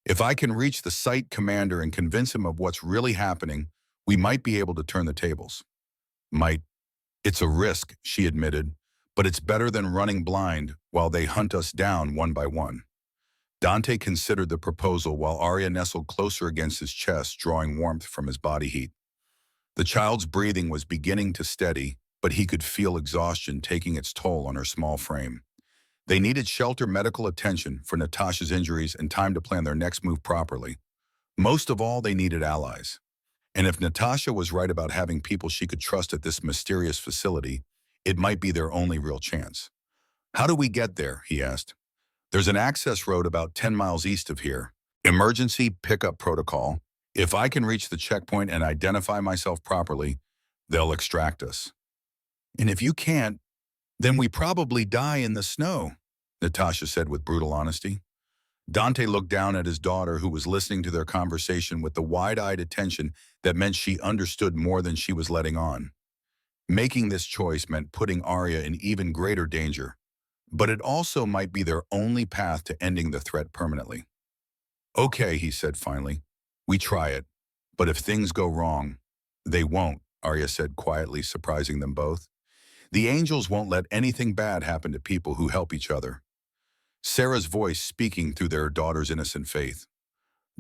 If I can reach the site commander and convince him of what's really happening, we might be able to turn the tables." "Might. It's a risk," she admitted, "but it's better than running blind while they hunt us down one by one." Dante considered the proposal while Arya nestled closer against his chest, drawing warmth from his body heat. The child's breathing was beginning to steady, but he could feel exhaustion taking its toll on her small frame. They needed shelter, medical attention for Natasha's injuries, and time to plan their next move properly. Most of all, they needed allies. And if Natasha was right about having people she could trust at this mysterious facility, it might be their only real chance. "How do we get there?" he asked. "There's an access road about 10 miles east of here. Emergency pickup protocol. If I can reach the checkpoint and identify myself properly, they'll extract us. And if you can't, then we probably die in the snow," Natasha said with brutal honesty. Dante looked down at his daughter, who was listening to their conversation with the wide-eyed attention that meant she understood more than she was letting on. Making this choice meant putting Arya in even greater danger, but it also might be their only path to ending the threat permanently. "Okay," he said finally. "We try it. But if things go wrong—" "They won't," Arya said quietly, surprising them both. "The angels won't let anything bad happen to people who help each other." Sarah's voice speaking through their daughter's innocent faith.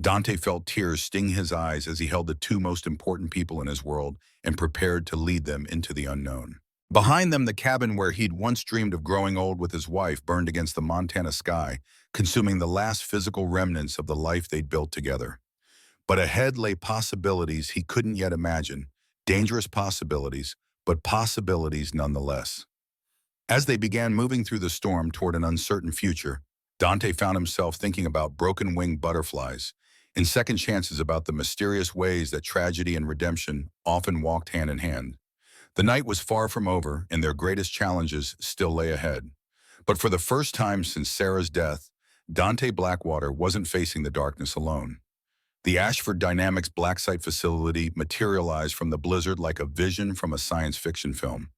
Dante felt tears sting his eyes as he held the two most important people in his world and prepared to lead them into the unknown. Behind them, the cabin where he'd once dreamed of growing old with his wife burned against the Montana sky, consuming the last physical remnants of the life they'd built together. But ahead lay possibilities he couldn't yet imagine, dangerous possibilities, but possibilities nonetheless. As they began moving through the storm toward an uncertain future, Dante found himself thinking about broken-winged butterflies and second chances, about the mysterious ways that tragedy and redemption often walked hand in hand. The night was far from over, and their greatest challenges still lay ahead. But for the first time since Sarah's death, Dante Blackwater wasn't facing the darkness alone. The Ashford Dynamics Black Site facility materialized from the blizzard like a vision from a science fiction film.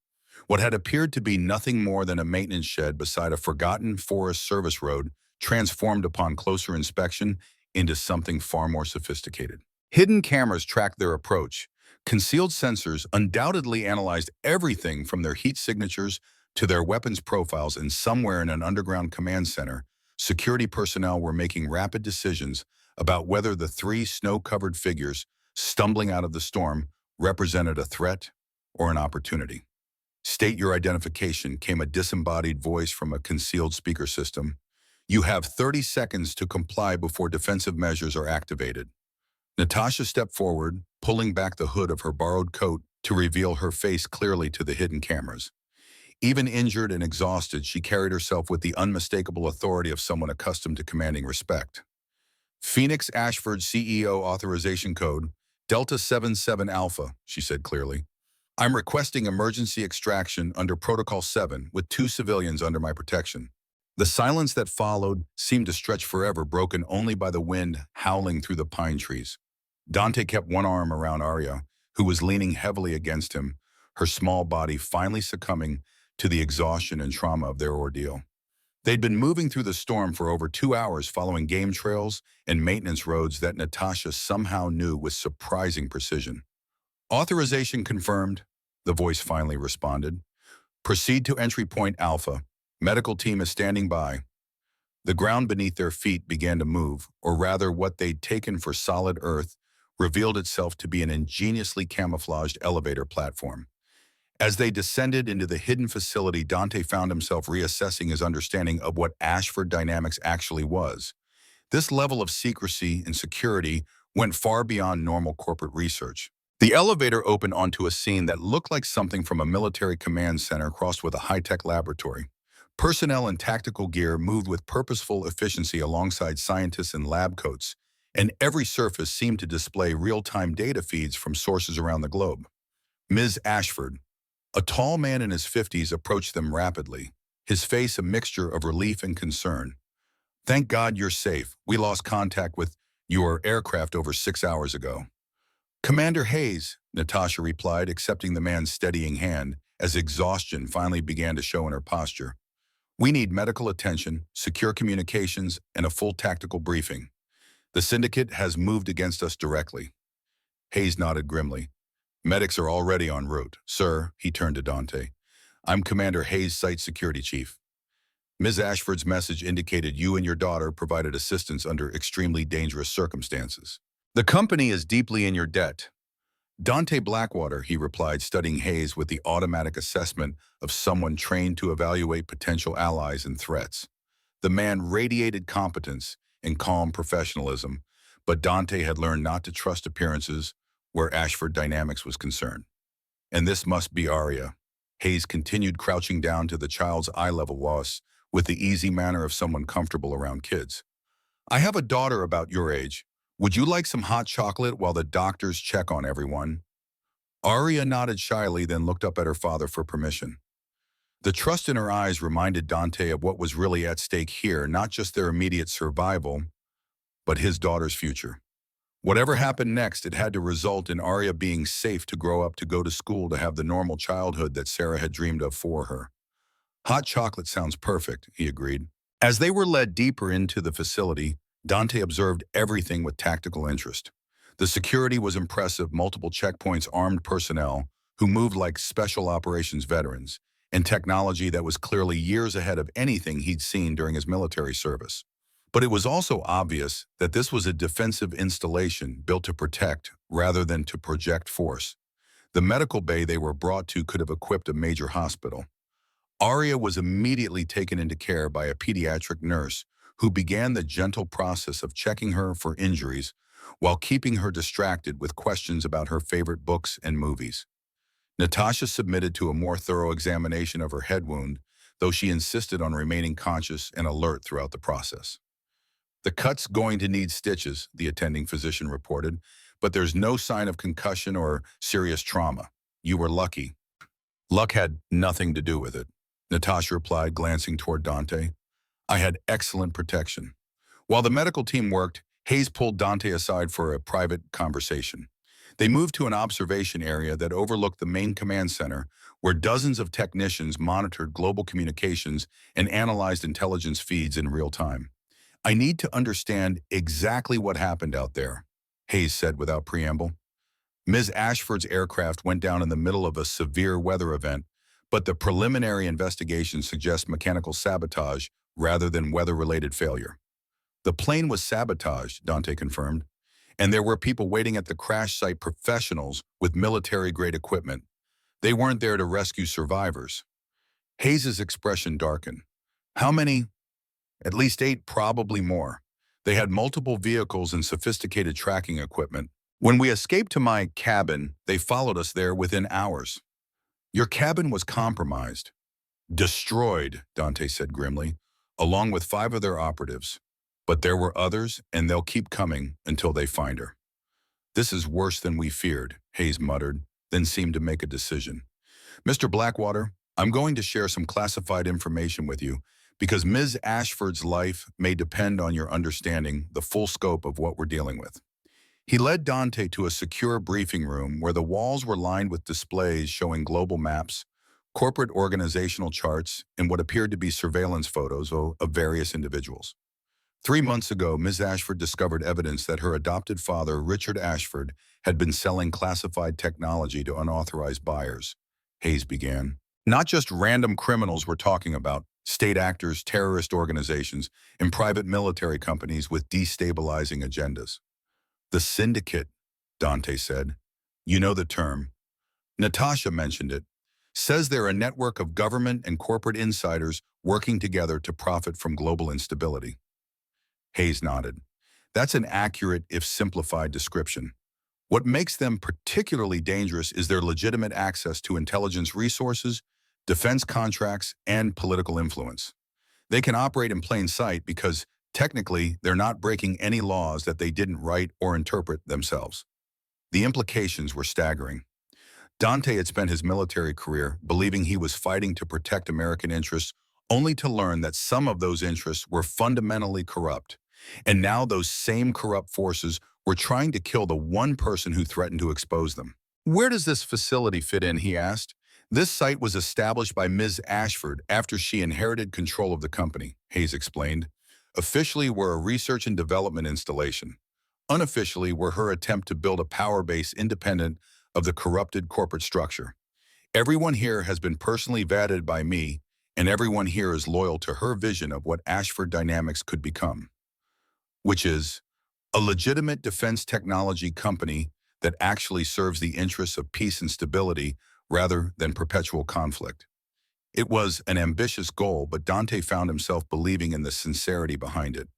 What had appeared to be nothing more than a maintenance shed beside a forgotten Forest Service road transformed upon closer inspection into something far more sophisticated. Hidden cameras tracked their approach. Concealed sensors undoubtedly analyzed everything from their heat signatures to their weapons profiles, and somewhere in an underground command center, security personnel were making rapid decisions about whether the three snow-covered figures stumbling out of the storm represented a threat or an opportunity. "State your identification," came a disembodied voice from a concealed speaker system. "You have 30 seconds to comply before defensive measures are activated." Natasha stepped forward, pulling back the hood of her borrowed coat to reveal her face clearly to the hidden cameras. Even injured and exhausted, she carried herself with the unmistakable authority of someone accustomed to commanding respect. "Phoenix Ashford CEO authorization code, Delta 77 Alpha," she said clearly. "I'm requesting emergency extraction under Protocol 7 with 2 civilians under my protection." The silence that followed seemed to stretch forever, broken only by the wind howling through the pine trees. Dante kept one arm around Arya, who was leaning heavily against him, her small body finally succumbing to the exhaustion and trauma of their ordeal. They'd been moving through the storm for over 2 hours, following game trails and maintenance roads that Natasha somehow knew with surprising precision. "Authorization confirmed," the voice finally responded. "Proceed to entry point Alpha. Medical team is standing by." The ground beneath their feet began to move, or rather what they'd taken for solid earth revealed itself to be an ingeniously camouflaged elevator platform. As they descended into the hidden facility, Dante found himself reassessing his understanding of what Ashford Dynamics actually was. This level of secrecy and security went far beyond normal corporate research. The elevator opened onto a scene that looked like something from a military command center crossed with a high-tech laboratory. Personnel in tactical gear moved with purposeful efficiency alongside scientists in lab coats, and every surface seemed to display real-time data feeds from sources around the globe. Ms. Ashford, a tall man in his 50s, approached them rapidly, his face a mixture of relief and concern. "Thank God you're safe. We lost contact with your aircraft over 6 hours ago." "Commander Hayes," Natasha replied, accepting the man's steadying hand as exhaustion finally began to show in her posture. "We need medical attention, secure communications, and a full tactical briefing. The syndicate has moved against us directly." Hayes nodded grimly. "Medics are already en route." "Sir," he turned to Dante, "I'm Commander Hayes' Site Security Chief. Ms. Ashford's message indicated you and your daughter provided assistance under extremely dangerous circumstances. The company is deeply in your debt." "Dante Blackwater," he replied, studying Hayes with the automatic assessment of someone trained to evaluate potential allies and threats. The man radiated competence and calm professionalism, but Dante had learned not to trust appearances where Ashford Dynamics was concerned. "And this must be Arya." Hayes continued, crouching down to the child's eye-level loss with the easy manner of someone comfortable around kids. "I have a daughter about your age. Would you like some hot chocolate while the doctors check on everyone?" Arya nodded shyly, then looked up at her father for permission. The trust in her eyes reminded Dante of what was really at stake here, not just their immediate survival, but his daughter's future. Whatever happened next, it had to result in Arya being safe to grow up, to go to school, to have the normal childhood that Sarah had dreamed of for her. "Hot chocolate sounds perfect," he agreed. As they were led deeper into the facility, Dante observed everything with tactical interest. The security was impressive, multiple checkpoints, armed personnel who moved like special operations veterans, and technology that was clearly years ahead of anything he'd seen during his military service. But it was also obvious that this was a defensive installation built to protect rather than to project force. The medical bay they were brought to could have equipped a major hospital. Arya was immediately taken into care by a pediatric nurse who began the gentle process of checking her for injuries while keeping her distracted with questions about her favorite books and movies. Natasha submitted to a more thorough examination of her head wound, though she insisted on remaining conscious and alert throughout the process. "The cut's going to need stitches," the attending physician reported, "but there's no sign of concussion or serious trauma. You were lucky." "Luck had nothing to do with it," Natasha replied, glancing toward Dante. "I had excellent protection." While the medical team worked, Hayes pulled Dante aside for a private conversation. They moved to an observation area that overlooked the main command center, where dozens of technicians monitored global communications and analyzed intelligence feeds in real time. I need to understand exactly what happened out there, Hayes said without preamble. Ms. Ashford's aircraft went down in the middle of a severe weather event, but the preliminary investigation suggests mechanical sabotage rather than weather-related failure. The plane was sabotaged, Dante confirmed, and there were people waiting at the crash site, professionals with military-grade equipment. They weren't there to rescue survivors. Hayes's expression darkened. How many? At least 8, probably more. They had multiple vehicles and sophisticated tracking equipment. When we escaped to my cabin, they followed us there within hours. Your cabin was compromised. Destroyed, Dante said grimly, along with 5 of their operatives. But there were others, and they'll keep coming until they find her. This is worse than we feared, Hayes muttered, then seemed to make a decision. Mr. Blackwater, I'm going to share some classified information with you because Ms. Ashford's life may depend on your understanding the full scope of what we're dealing with. He led Dante to a secure briefing room where the walls were lined with displays showing global maps, corporate organizational charts, and what appeared to be surveillance photos of various individuals. 3 months ago, Ms. Ashford discovered evidence that her adopted father, Richard Ashford, had been selling classified technology to unauthorized buyers, Hayes began. Not just random criminals we're talking about, state actors, terrorist organizations, and private military companies with destabilizing agendas. The syndicate, Dante said. You know the term. Natasha mentioned it. Says they're a network of government and corporate insiders working together to profit from global instability. Hayes nodded. That's an accurate, if simplified, description. What makes them particularly dangerous is their legitimate access to intelligence resources, defense contracts, and political influence. They can operate in plain sight because, technically, they're not breaking any laws that they didn't write or interpret themselves. The implications were staggering. Dante had spent his military career believing he was fighting to protect American interests, only to learn that some of those interests were fundamentally corrupt. And now those same corrupt forces were trying to kill the one person who threatened to expose them. Where does this facility fit in, he asked. This site was established by Ms. Ashford after she inherited control of the company, Hayes explained. Officially, we're a research and development installation. Unofficially, we're her attempt to build a power base independent of the corrupted corporate structure. Everyone here has been personally vetted by me, and everyone here is loyal to her vision of what Ashford Dynamics could become, which is a legitimate defense technology company that actually serves the interests of peace and stability rather than perpetual conflict. It was an ambitious goal, but Dante found himself believing in the sincerity behind it.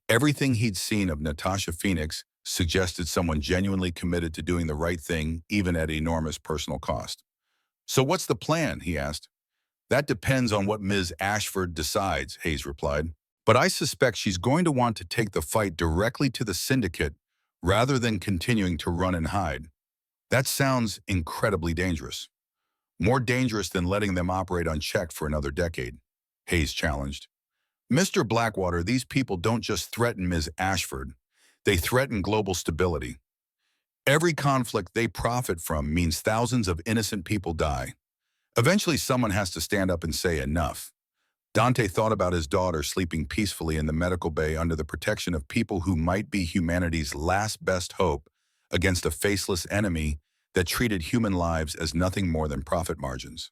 Everything he'd seen of Natasha Phoenix suggested someone genuinely committed to doing the right thing, even at enormous personal cost. So what's the plan, he asked. That depends on what Ms. Ashford decides, Hayes replied. But I suspect she's going to want to take the fight directly to the syndicate rather than continuing to run and hide. That sounds incredibly dangerous. More dangerous than letting them operate unchecked for another decade, Hayes challenged. Mr. Blackwater, these people don't just threaten Ms. Ashford. They threaten global stability. Every conflict they profit from means thousands of innocent people die. Eventually, someone has to stand up and say enough. Dante thought about his daughter sleeping peacefully in the medical bay under the protection of people who might be humanity's last best hope against a faceless enemy that treated human lives as nothing more than profit margins.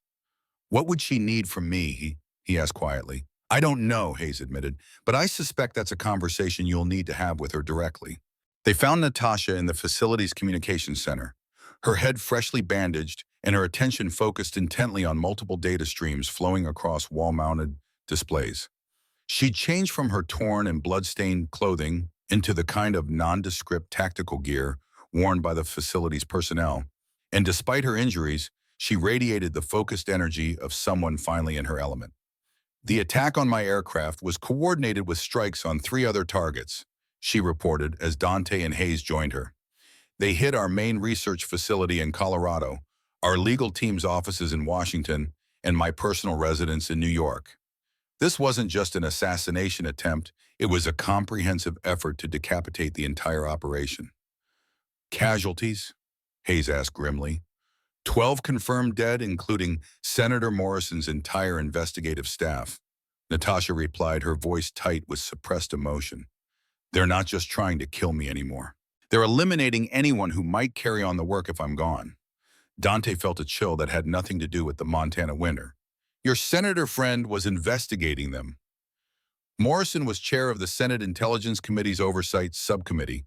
What would she need from me, he asked quietly. I don't know, Hayes admitted, but I suspect that's a conversation you'll need to have with her directly. They found Natasha in the facility's communications center, her head freshly bandaged and her attention focused intently on multiple data streams flowing across wall-mounted displays. She'd changed from her torn and blood-stained clothing into the kind of nondescript tactical gear worn by the facility's personnel, and despite her injuries, she radiated the focused energy of someone finally in her element. The attack on my aircraft was coordinated with strikes on 3 other targets, she reported as Dante and Hayes joined her. They hit our main research facility in Colorado, our legal team's offices in Washington, and my personal residence in New York. This wasn't just an assassination attempt, It was a comprehensive effort to decapitate the entire operation. Casualties? Hayes asked grimly. 12 confirmed dead, including Senator Morrison's entire investigative staff. Natasha replied, her voice tight with suppressed emotion. They're not just trying to kill me anymore. They're eliminating anyone who might carry on the work if I'm gone. Dante felt a chill that had nothing to do with the Montana winter. Your senator friend was investigating them. Morrison was chair of the Senate Intelligence Committee's Oversight Subcommittee,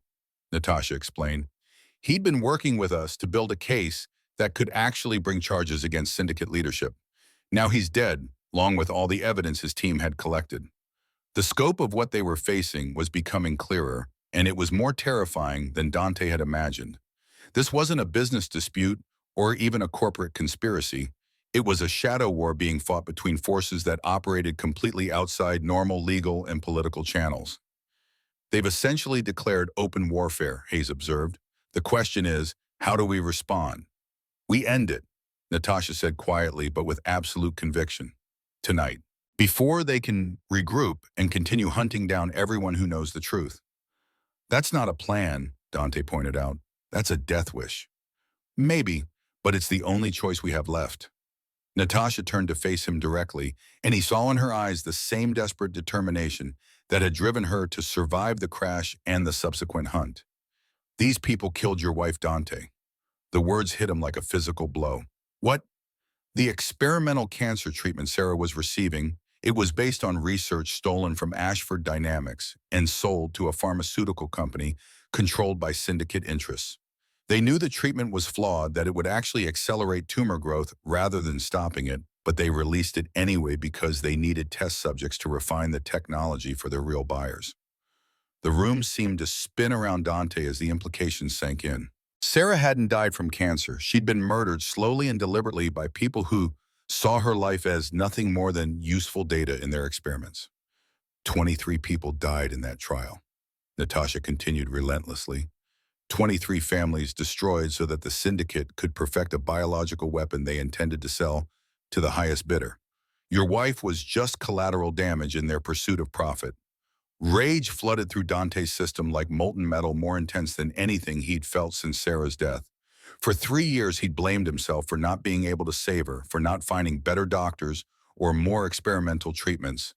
Natasha explained. He'd been working with us to build a case that could actually bring charges against syndicate leadership. Now he's dead, along with all the evidence his team had collected. The scope of what they were facing was becoming clearer, and it was more terrifying than Dante had imagined. This wasn't a business dispute or even a corporate conspiracy. It was a shadow war being fought between forces that operated completely outside normal legal and political channels. They've essentially declared open warfare, Hayes observed. The question is, how do we respond? We end it, Natasha said quietly but with absolute conviction. Tonight. Before they can regroup and continue hunting down everyone who knows the truth. That's not a plan, Dante pointed out. That's a death wish. Maybe, but it's the only choice we have left. Natasha turned to face him directly, and he saw in her eyes the same desperate determination that had driven her to survive the crash and the subsequent hunt. These people killed your wife, Dante. The words hit him like a physical blow. What? The experimental cancer treatment Sarah was receiving, it was based on research stolen from Ashford Dynamics and sold to a pharmaceutical company controlled by syndicate interests. They knew the treatment was flawed, that it would actually accelerate tumor growth rather than stopping it, but they released it anyway because they needed test subjects to refine the technology for their real buyers. The room seemed to spin around Dante as the implications sank in. Sarah hadn't died from cancer. She'd been murdered slowly and deliberately by people who saw her life as nothing more than useful data in their experiments. 23 people died in that trial. Natasha continued relentlessly. 23 families destroyed so that the syndicate could perfect a biological weapon they intended to sell to the highest bidder. Your wife was just collateral damage in their pursuit of profit. Rage flooded through Dante's system like molten metal, more intense than anything he'd felt since Sarah's death. For 3 years, he'd blamed himself for not being able to save her, for not finding better doctors or more experimental treatments.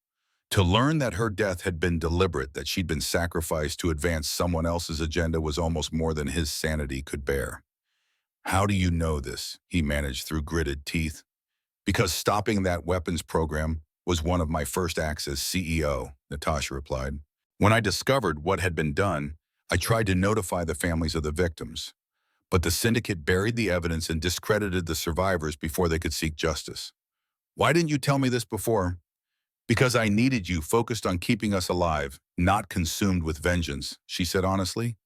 To learn that her death had been deliberate, that she'd been sacrificed to advance someone else's agenda, was almost more than his sanity could bear. How do you know this? He managed through gritted teeth. Because stopping that weapons program was one of my first acts as CEO, Natasha replied. When I discovered what had been done, I tried to notify the families of the victims. But the syndicate buried the evidence and discredited the survivors before they could seek justice. Why didn't you tell me this before? Because I needed you, focused on keeping us alive, not consumed with vengeance, she said honestly.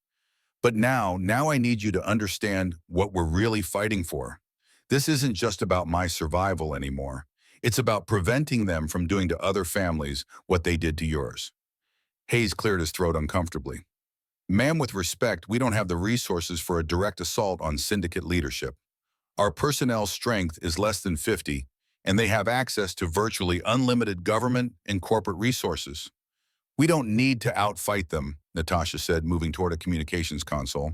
But now I need you to understand what we're really fighting for. This isn't just about my survival anymore. It's about preventing them from doing to other families what they did to yours. Hayes cleared his throat uncomfortably. Ma'am, with respect, we don't have the resources for a direct assault on syndicate leadership. Our personnel strength is less than 50, and they have access to virtually unlimited government and corporate resources. We don't need to outfight them, Natasha said, moving toward a communications console.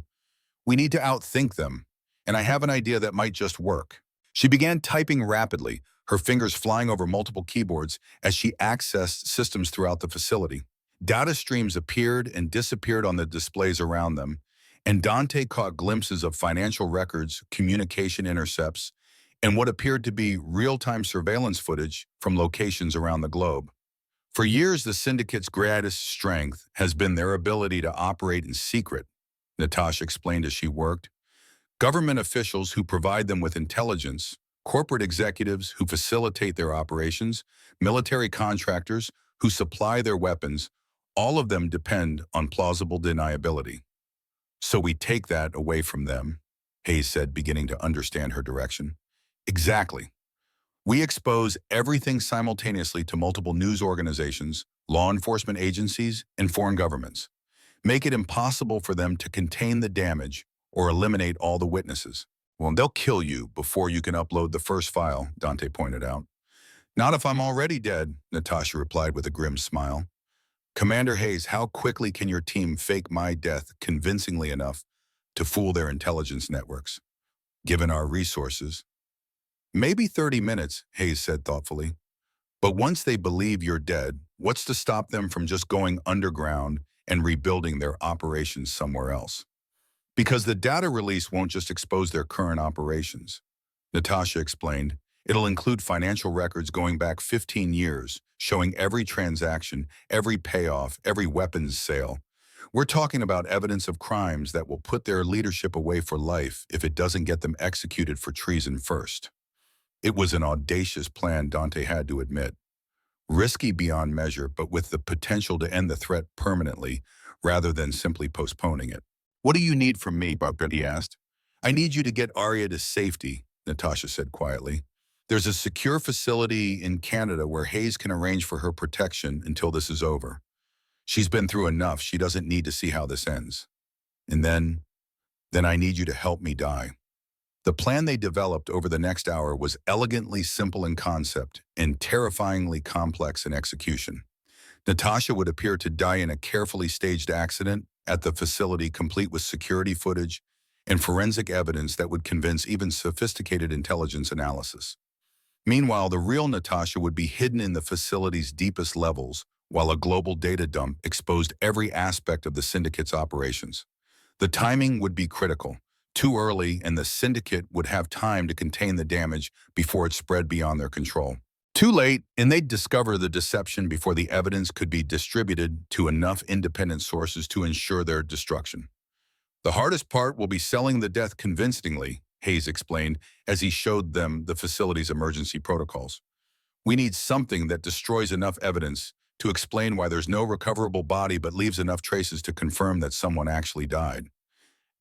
We need to outthink them, and I have an idea that might just work. She began typing rapidly, her fingers flying over multiple keyboards as she accessed systems throughout the facility. Data streams appeared and disappeared on the displays around them, and Dante caught glimpses of financial records, communication intercepts, and what appeared to be real-time surveillance footage from locations around the globe. For years, the syndicate's greatest strength has been their ability to operate in secret, Natasha explained as she worked. Government officials who provide them with intelligence, corporate executives who facilitate their operations, military contractors who supply their weapons, all of them depend on plausible deniability. So we take that away from them, Hayes said, beginning to understand her direction. Exactly. We expose everything simultaneously to multiple news organizations, law enforcement agencies, and foreign governments. Make it impossible for them to contain the damage or eliminate all the witnesses. Well, they'll kill you before you can upload the first file, Dante pointed out. Not if I'm already dead, Natasha replied with a grim smile. Commander Hayes, how quickly can your team fake my death convincingly enough to fool their intelligence networks? Given our resources, maybe 30 minutes, Hayes said thoughtfully. But once they believe you're dead, what's to stop them from just going underground and rebuilding their operations somewhere else? Because the data release won't just expose their current operations. Natasha explained, it'll include financial records going back 15 years, showing every transaction, every payoff, every weapons sale. We're talking about evidence of crimes that will put their leadership away for life if it doesn't get them executed for treason first. It was an audacious plan, Dante had to admit. Risky beyond measure, but with the potential to end the threat permanently rather than simply postponing it. What do you need from me, Barbretti asked. I need you to get Arya to safety, Natasha said quietly. There's a secure facility in Canada where Hayes can arrange for her protection until this is over. She's been through enough. She doesn't need to see how this ends. And then I need you to help me die. The plan they developed over the next hour was elegantly simple in concept and terrifyingly complex in execution. Natasha would appear to die in a carefully staged accident at the facility, complete with security footage and forensic evidence that would convince even sophisticated intelligence analysis. Meanwhile, the real Natasha would be hidden in the facility's deepest levels, while a global data dump exposed every aspect of the syndicate's operations. The timing would be critical. Too early, and the syndicate would have time to contain the damage before it spread beyond their control. Too late, and they'd discover the deception before the evidence could be distributed to enough independent sources to ensure their destruction. The hardest part will be selling the death convincingly, Hayes explained as he showed them the facility's emergency protocols. We need something that destroys enough evidence to explain why there's no recoverable body but leaves enough traces to confirm that someone actually died.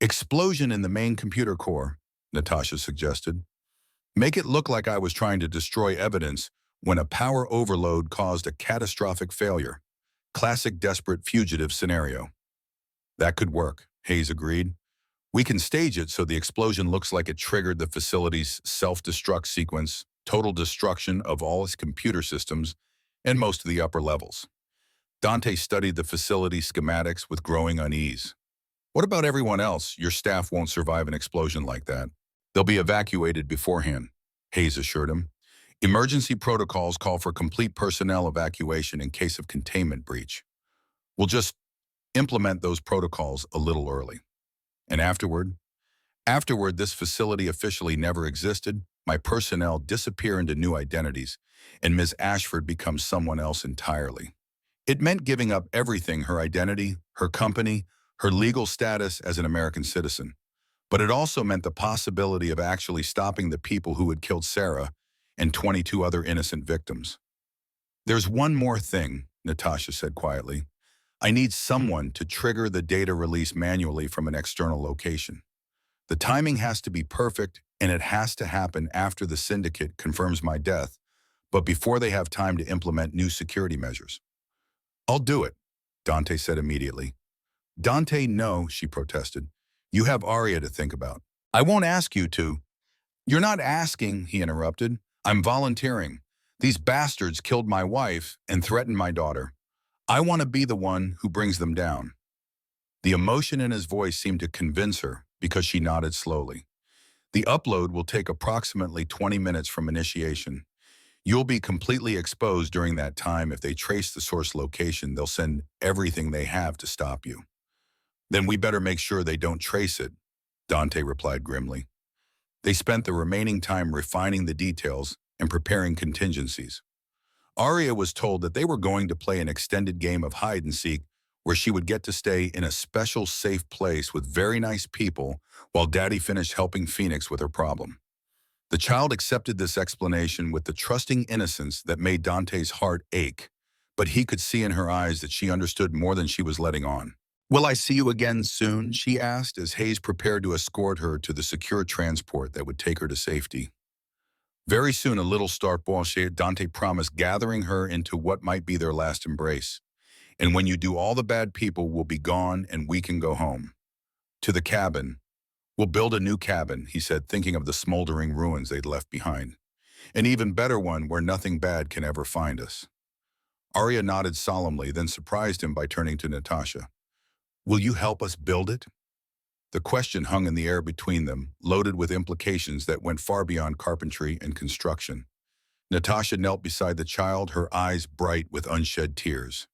Explosion in the main computer core, Natasha suggested. Make it look like I was trying to destroy evidence when a power overload caused a catastrophic failure. Classic desperate fugitive scenario. That could work, Hayes agreed. We can stage it so the explosion looks like it triggered the facility's self-destruct sequence, total destruction of all its computer systems, and most of the upper levels. Dante studied the facility schematics with growing unease. What about everyone else? Your staff won't survive an explosion like that. They'll be evacuated beforehand, Hayes assured him. Emergency protocols call for complete personnel evacuation in case of containment breach. We'll just implement those protocols a little early. And afterward, this facility officially never existed. My personnel disappear into new identities, and Ms. Ashford becomes someone else entirely. It meant giving up everything, her identity, her company, her legal status as an American citizen. But it also meant the possibility of actually stopping the people who had killed Sarah and 22 other innocent victims. There's one more thing, Natasha said quietly. I need someone to trigger the data release manually from an external location. The timing has to be perfect, and it has to happen after the syndicate confirms my death, but before they have time to implement new security measures. I'll do it, Dante said immediately. Dante, no, she protested. You have Arya to think about. I won't ask you to. You're not asking, he interrupted. I'm volunteering. These bastards killed my wife and threatened my daughter. I want to be the one who brings them down. The emotion in his voice seemed to convince her because she nodded slowly. The upload will take approximately 20 minutes from initiation. You'll be completely exposed during that time. If they trace the source location, they'll send everything they have to stop you. Then we better make sure they don't trace it, Dante replied grimly. They spent the remaining time refining the details and preparing contingencies. Arya was told that they were going to play an extended game of hide-and-seek where she would get to stay in a special safe place with very nice people while Daddy finished helping Phoenix with her problem. The child accepted this explanation with the trusting innocence that made Dante's heart ache, but he could see in her eyes that she understood more than she was letting on. Will I see you again soon? She asked as Hayes prepared to escort her to the secure transport that would take her to safety. Very soon, a little start Blanche, Dante promised, gathering her into what might be their last embrace. And when you do, all the bad people will be gone and we can go home. To the cabin. We'll build a new cabin, he said, thinking of the smoldering ruins they'd left behind. An even better one where nothing bad can ever find us. Arya nodded solemnly, then surprised him by turning to Natasha. Will you help us build it? The question hung in the air between them, loaded with implications that went far beyond carpentry and construction. Natasha knelt beside the child, her eyes bright with unshed tears.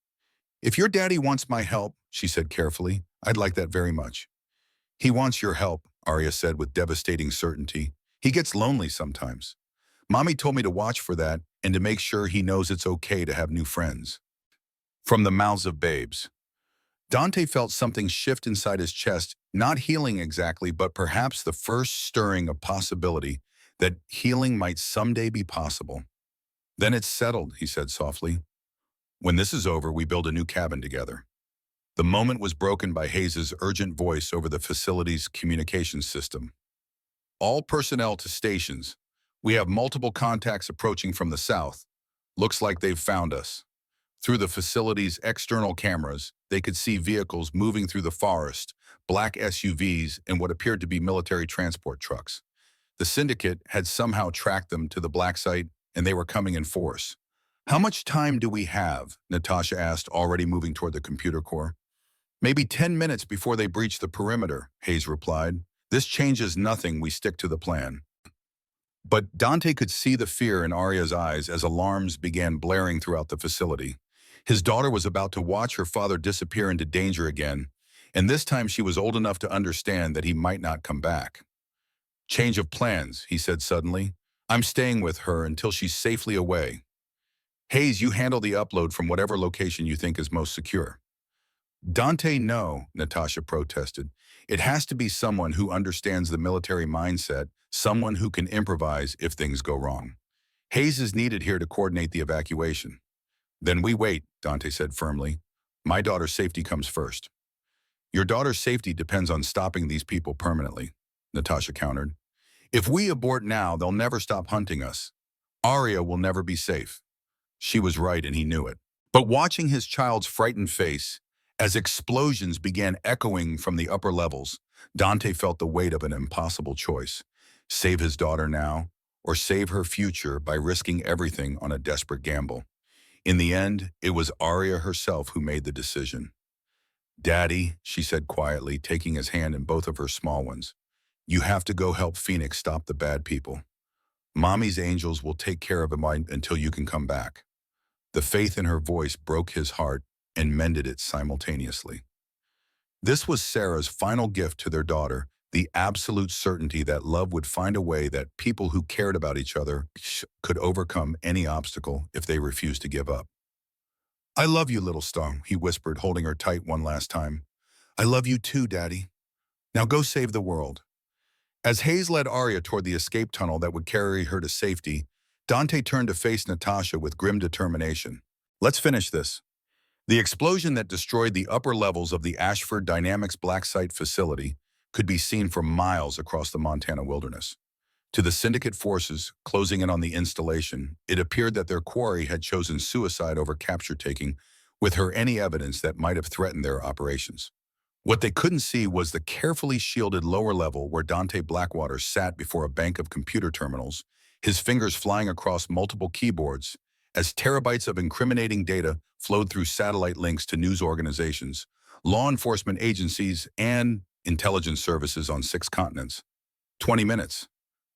If your daddy wants my help, she said carefully, I'd like that very much. He wants your help, Arya said with devastating certainty. He gets lonely sometimes. Mommy told me to watch for that and to make sure he knows it's okay to have new friends. From the mouths of babes. Dante felt something shift inside his chest, not healing exactly, but perhaps the first stirring of possibility that healing might someday be possible. Then it's settled, he said softly. When this is over, we build a new cabin together. The moment was broken by Hayes's urgent voice over the facility's communications system. All personnel to stations. We have multiple contacts approaching from the south. Looks like they've found us. Through the facility's external cameras, they could see vehicles moving through the forest, black SUVs, and what appeared to be military transport trucks. The syndicate had somehow tracked them to the black site, and they were coming in force. How much time do we have? Natasha asked, already moving toward the computer core. Maybe 10 minutes before they breach the perimeter, Hayes replied. This changes nothing, we stick to the plan. But Dante could see the fear in Arya's eyes as alarms began blaring throughout the facility. His daughter was about to watch her father disappear into danger again, and this time she was old enough to understand that he might not come back. Change of plans, he said suddenly. I'm staying with her until she's safely away. Hayes, you handle the upload from whatever location you think is most secure. Dante, no, Natasha protested. It has to be someone who understands the military mindset, someone who can improvise if things go wrong. Hayes is needed here to coordinate the evacuation. Then we wait, Dante said firmly. My daughter's safety comes first. Your daughter's safety depends on stopping these people permanently, Natasha countered. If we abort now, they'll never stop hunting us. Arya will never be safe. She was right, and he knew it. But watching his child's frightened face, as explosions began echoing from the upper levels, Dante felt the weight of an impossible choice. Save his daughter now, or save her future by risking everything on a desperate gamble. In the end, it was Arya herself who made the decision. Daddy, she said quietly, taking his hand in both of her small ones, you have to go help Phoenix stop the bad people. Mommy's angels will take care of him until you can come back. The faith in her voice broke his heart and mended it simultaneously. This was Sarah's final gift to their daughter, the absolute certainty that love would find a way, that people who cared about each other could overcome any obstacle if they refused to give up. I love you, little star, he whispered, holding her tight one last time. I love you too, Daddy. Now go save the world. As Hayes led Arya toward the escape tunnel that would carry her to safety, Dante turned to face Natasha with grim determination. Let's finish this. The explosion that destroyed the upper levels of the Ashford Dynamics Black Site facility could be seen for miles across the Montana wilderness. To the syndicate forces closing in on the installation, it appeared that their quarry had chosen suicide over capture-taking, with her any evidence that might have threatened their operations. What they couldn't see was the carefully shielded lower level where Dante Blackwater sat before a bank of computer terminals, his fingers flying across multiple keyboards, as terabytes of incriminating data flowed through satellite links to news organizations, law enforcement agencies, and intelligence services on 6 continents. 20 minutes.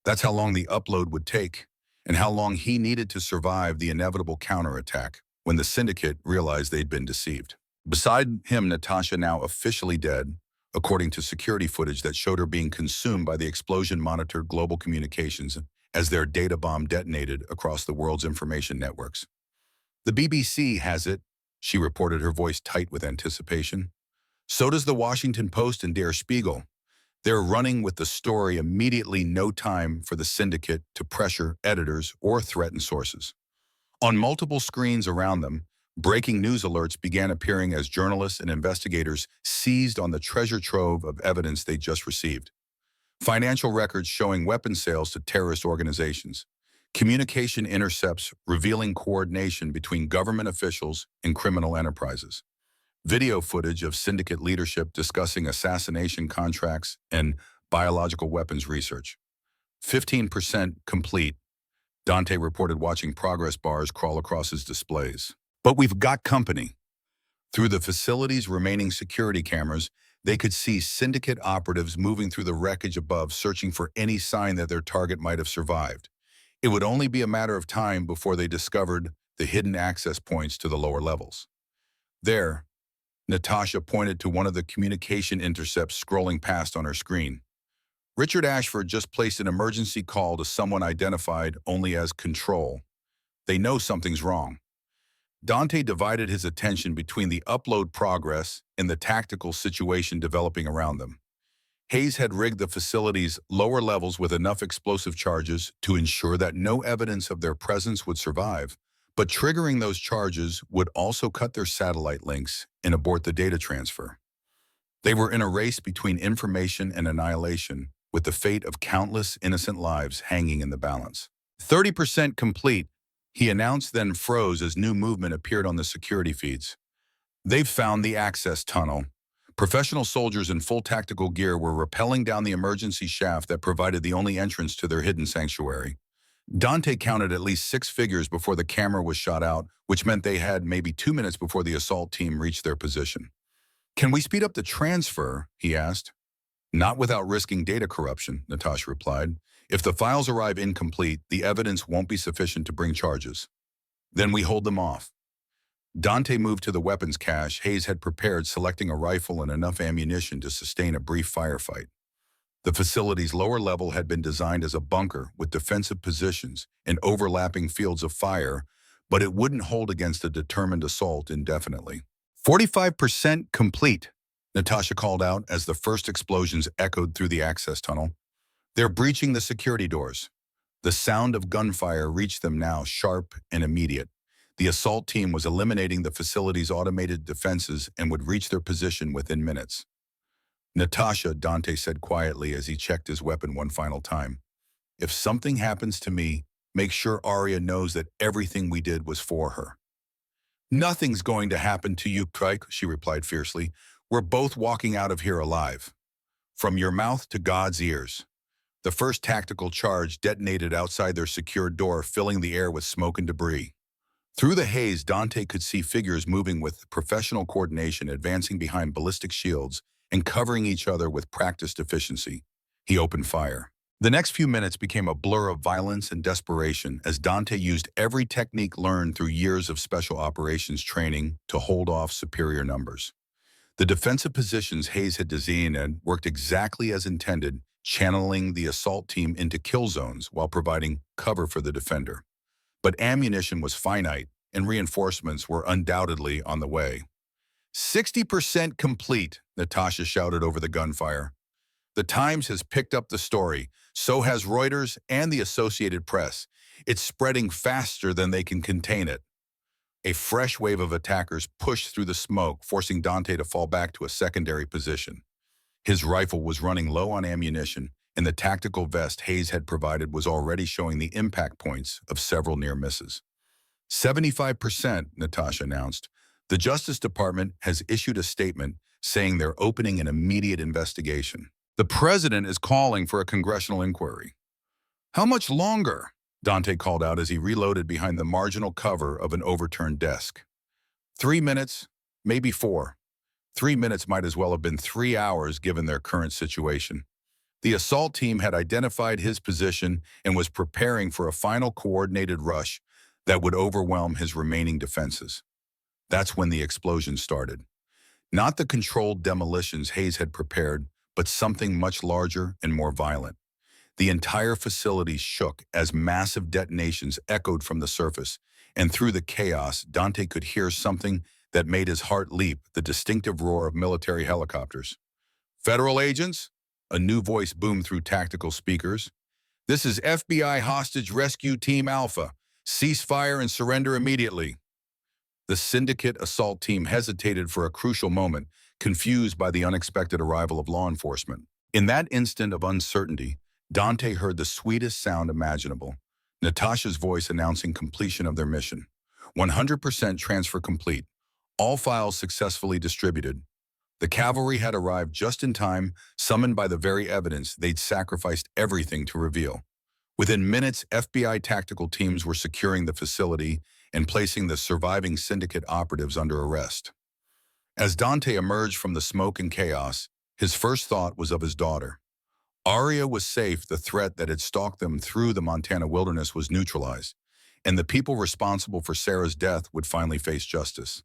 That's how long the upload would take, and how long he needed to survive the inevitable counterattack when the syndicate realized they'd been deceived. Beside him, Natasha, now officially dead, according to security footage that showed her being consumed by the explosion-monitored global communications as their data bomb detonated across the world's information networks. The BBC has it, she reported, her voice tight with anticipation. So does the Washington Post and Der Spiegel. They're running with the story immediately, no time for the syndicate to pressure editors or threaten sources. On multiple screens around them, breaking news alerts began appearing as journalists and investigators seized on the treasure trove of evidence they just received. Financial records showing weapons sales to terrorist organizations, communication intercepts revealing coordination between government officials and criminal enterprises, video footage of syndicate leadership discussing assassination contracts and biological weapons research. 15% complete, Dante reported, watching progress bars crawl across his displays. But we've got company. Through the facility's remaining security cameras, they could see syndicate operatives moving through the wreckage above, searching for any sign that their target might have survived. It would only be a matter of time before they discovered the hidden access points to the lower levels. There, Natasha pointed to one of the communication intercepts scrolling past on her screen. Richard Ashford just placed an emergency call to someone identified only as Control. They know something's wrong. Dante divided his attention between the upload progress and the tactical situation developing around them. Hayes had rigged the facility's lower levels with enough explosive charges to ensure that no evidence of their presence would survive, but triggering those charges would also cut their satellite links and abort the data transfer. They were in a race between information and annihilation, with the fate of countless innocent lives hanging in the balance. 30% complete, he announced, then froze as new movement appeared on the security feeds. They've found the access tunnel. Professional soldiers in full tactical gear were rappelling down the emergency shaft that provided the only entrance to their hidden sanctuary. Dante counted at least 6 figures before the camera was shot out, which meant they had maybe 2 minutes before the assault team reached their position. "Can we speed up the transfer?" he asked. "Not without risking data corruption," Natasha replied. "If the files arrive incomplete, the evidence won't be sufficient to bring charges. Then we hold them off." Dante moved to the weapons cache Hayes had prepared, selecting a rifle and enough ammunition to sustain a brief firefight. The facility's lower level had been designed as a bunker with defensive positions and overlapping fields of fire, but it wouldn't hold against a determined assault indefinitely. 45% complete, Natasha called out as the first explosions echoed through the access tunnel. "They're breaching the security doors." The sound of gunfire reached them now, sharp and immediate. The assault team was eliminating the facility's automated defenses and would reach their position within minutes. "Natasha," Dante said quietly as he checked his weapon one final time, "if something happens to me, make sure Arya knows that everything we did was for her." "Nothing's going to happen to you, Crike," she replied fiercely. "We're both walking out of here alive." From your mouth to God's ears. The first tactical charge detonated outside their secured door, filling the air with smoke and debris. Through the haze, Dante could see figures moving with professional coordination, advancing behind ballistic shields and covering each other with practiced efficiency. He opened fire. The next few minutes became a blur of violence and desperation as Dante used every technique learned through years of special operations training to hold off superior numbers. The defensive positions Hayes had designed worked exactly as intended, channeling the assault team into kill zones while providing cover for the defender. But ammunition was finite, and reinforcements were undoubtedly on the way. 60% complete, Natasha shouted over the gunfire. The Times has picked up the story, so has Reuters and the Associated Press. It's spreading faster than they can contain it. A fresh wave of attackers pushed through the smoke, forcing Dante to fall back to a secondary position. His rifle was running low on ammunition, and the tactical vest Hayes had provided was already showing the impact points of several near misses. 75%, Natasha announced. The Justice Department has issued a statement saying they're opening an immediate investigation. The president is calling for a congressional inquiry. "How much longer?" Dante called out as he reloaded behind the marginal cover of an overturned desk. 3 minutes, maybe 4. 3 minutes might as well have been 3 hours given their current situation. The assault team had identified his position and was preparing for a final coordinated rush that would overwhelm his remaining defenses. That's when the explosion started. Not the controlled demolitions Hayes had prepared, but something much larger and more violent. The entire facility shook as massive detonations echoed from the surface, and through the chaos, Dante could hear something that made his heart leap, the distinctive roar of military helicopters. "Federal agents?" A new voice boomed through tactical speakers. "This is FBI Hostage Rescue Team Alpha. Cease fire and surrender immediately." The syndicate assault team hesitated for a crucial moment, confused by the unexpected arrival of law enforcement. In that instant of uncertainty, Dante heard the sweetest sound imaginable, Natasha's voice announcing completion of their mission. 100% transfer complete. All files successfully distributed. The cavalry had arrived just in time, summoned by the very evidence they'd sacrificed everything to reveal. Within minutes, FBI tactical teams were securing the facility, and placing the surviving syndicate operatives under arrest. As Dante emerged from the smoke and chaos, his first thought was of his daughter. Arya was safe, the threat that had stalked them through the Montana wilderness was neutralized, and the people responsible for Sarah's death would finally face justice.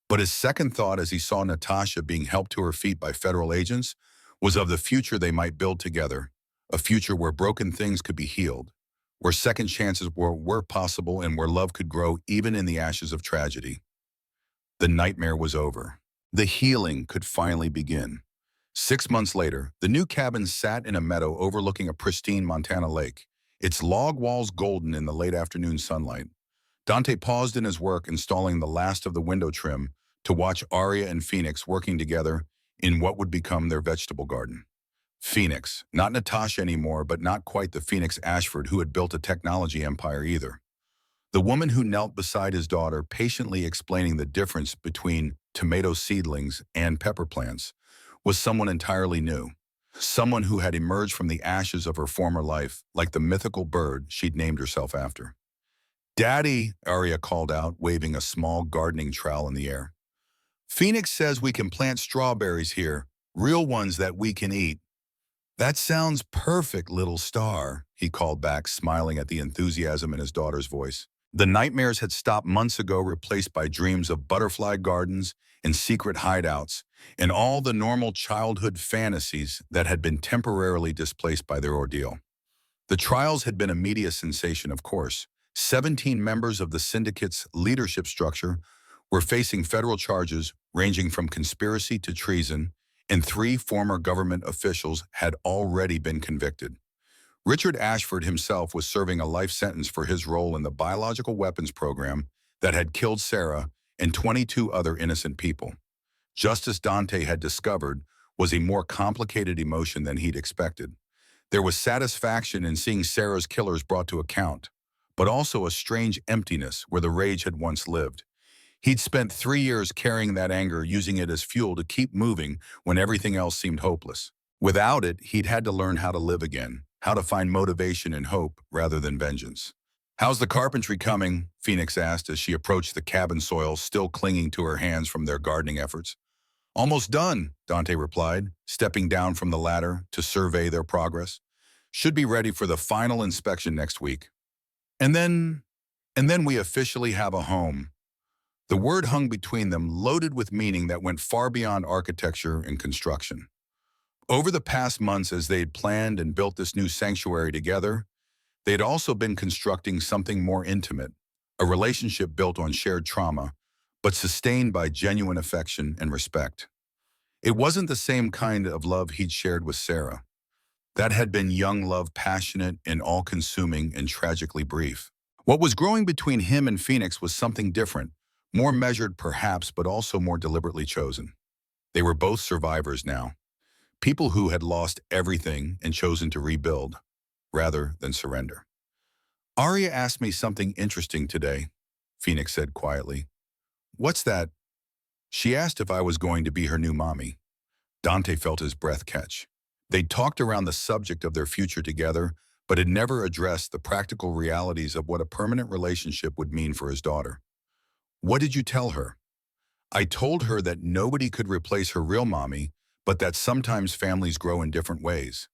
But his second thought as he saw Natasha being helped to her feet by federal agents was of the future they might build together, a future where broken things could be healed, where second chances were possible, and where love could grow even in the ashes of tragedy. The nightmare was over. The healing could finally begin. 6 months later, the new cabin sat in a meadow overlooking a pristine Montana lake, its log walls golden in the late afternoon sunlight. Dante paused in his work installing the last of the window trim to watch Arya and Phoenix working together in what would become their vegetable garden. Phoenix, not Natasha anymore, but not quite the Phoenix Ashford who had built a technology empire either. The woman who knelt beside his daughter, patiently explaining the difference between tomato seedlings and pepper plants, was someone entirely new. Someone who had emerged from the ashes of her former life, like the mythical bird she'd named herself after. "Daddy," Arya called out, waving a small gardening trowel in the air. "Phoenix says we can plant strawberries here, real ones that we can eat." "That sounds perfect, little star," he called back, smiling at the enthusiasm in his daughter's voice. The nightmares had stopped months ago, replaced by dreams of butterfly gardens and secret hideouts, and all the normal childhood fantasies that had been temporarily displaced by their ordeal. The trials had been a media sensation, of course. 17 members of the syndicate's leadership structure were facing federal charges ranging from conspiracy to treason, and 3 former government officials had already been convicted. Richard Ashford himself was serving a life sentence for his role in the biological weapons program that had killed Sarah and 22 other innocent people. Justice, Dante had discovered, was a more complicated emotion than he'd expected. There was satisfaction in seeing Sarah's killers brought to account, but also a strange emptiness where the rage had once lived. He'd spent 3 years carrying that anger, using it as fuel to keep moving when everything else seemed hopeless. Without it, he'd had to learn how to live again, how to find motivation and hope rather than vengeance. "How's the carpentry coming?" Phoenix asked as she approached the cabin soil still clinging to her hands from their gardening efforts. "Almost done," Dante replied, stepping down from the ladder to survey their progress. "Should be ready for the final inspection next week. And then we officially have a home." The word hung between them, loaded with meaning that went far beyond architecture and construction. Over the past months, as they'd planned and built this new sanctuary together, they'd also been constructing something more intimate, a relationship built on shared trauma, but sustained by genuine affection and respect. It wasn't the same kind of love he'd shared with Sarah. That had been young love, passionate and all-consuming and tragically brief. What was growing between him and Phoenix was something different, more measured perhaps, but also more deliberately chosen. They were both survivors now. People who had lost everything and chosen to rebuild, rather than surrender. "Arya asked me something interesting today," Phoenix said quietly. "What's that?" "She asked if I was going to be her new mommy." Dante felt his breath catch. They'd talked around the subject of their future together, but had never addressed the practical realities of what a permanent relationship would mean for his daughter. "What did you tell her?" "I told her that nobody could replace her real mommy, but that sometimes families grow in different ways,"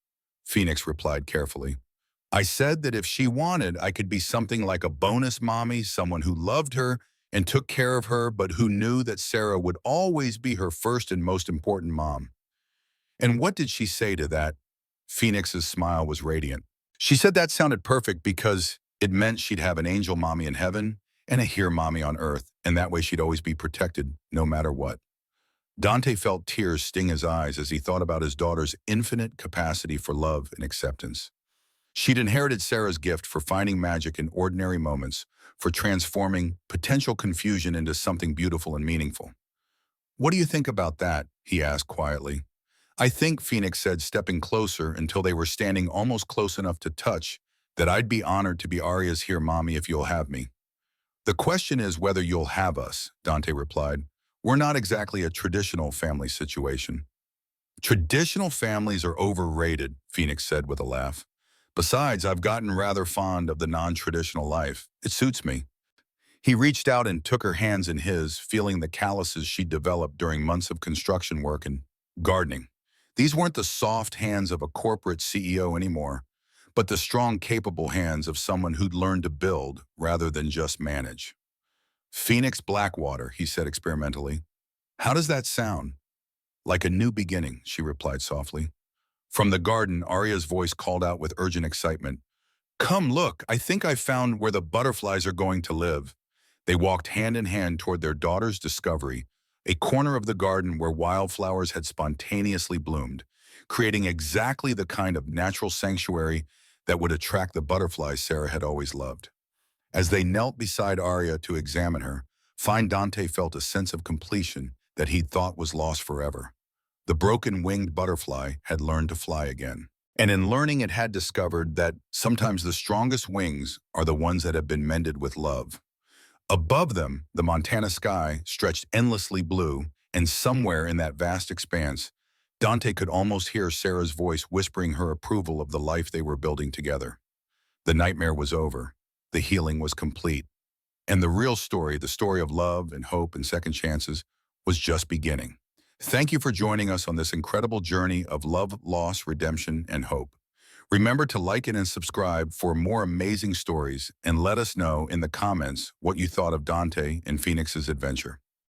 Phoenix replied carefully. "I said that if she wanted, I could be something like a bonus mommy, someone who loved her and took care of her, but who knew that Sarah would always be her first and most important mom." "And what did she say to that?" Phoenix's smile was radiant. "She said that sounded perfect because it meant she'd have an angel mommy in heaven and a here mommy on earth, and that way she'd always be protected no matter what." Dante felt tears sting his eyes as he thought about his daughter's infinite capacity for love and acceptance. She'd inherited Sarah's gift for finding magic in ordinary moments, for transforming potential confusion into something beautiful and meaningful. "What do you think about that?" he asked quietly. "I think," Phoenix said, stepping closer until they were standing almost close enough to touch, "that I'd be honored to be Arya's here mommy if you'll have me." "The question is whether you'll have us," Dante replied. "We're not exactly a traditional family situation." "Traditional families are overrated," Phoenix said with a laugh. "Besides, I've gotten rather fond of the non-traditional life. It suits me." He reached out and took her hands in his, feeling the calluses she'd developed during months of construction work and gardening. These weren't the soft hands of a corporate CEO anymore, but the strong, capable hands of someone who'd learned to build rather than just manage. Phoenix Blackwater, he said experimentally. How does that sound? Like a new beginning, she replied softly. From the garden, Arya's voice called out with urgent excitement. Come look, I think I found where the butterflies are going to live. They walked hand in hand toward their daughter's discovery, a corner of the garden where wildflowers had spontaneously bloomed, creating exactly the kind of natural sanctuary that would attract the butterflies Sarah had always loved. As they knelt beside Arya to examine her, Fine Dante felt a sense of completion that he'd thought was lost forever. The broken-winged butterfly had learned to fly again. And in learning, it had discovered that sometimes the strongest wings are the ones that have been mended with love. Above them, the Montana sky stretched endlessly blue, and somewhere in that vast expanse, Dante could almost hear Sarah's voice whispering her approval of the life they were building together. The nightmare was over. The healing was complete. And the real story, the story of love and hope and second chances, was just beginning. Thank you for joining us on this incredible journey of love, loss, redemption, and hope. Remember to like it and subscribe for more amazing stories, and let us know in the comments what you thought of Dante and Phoenix's adventure.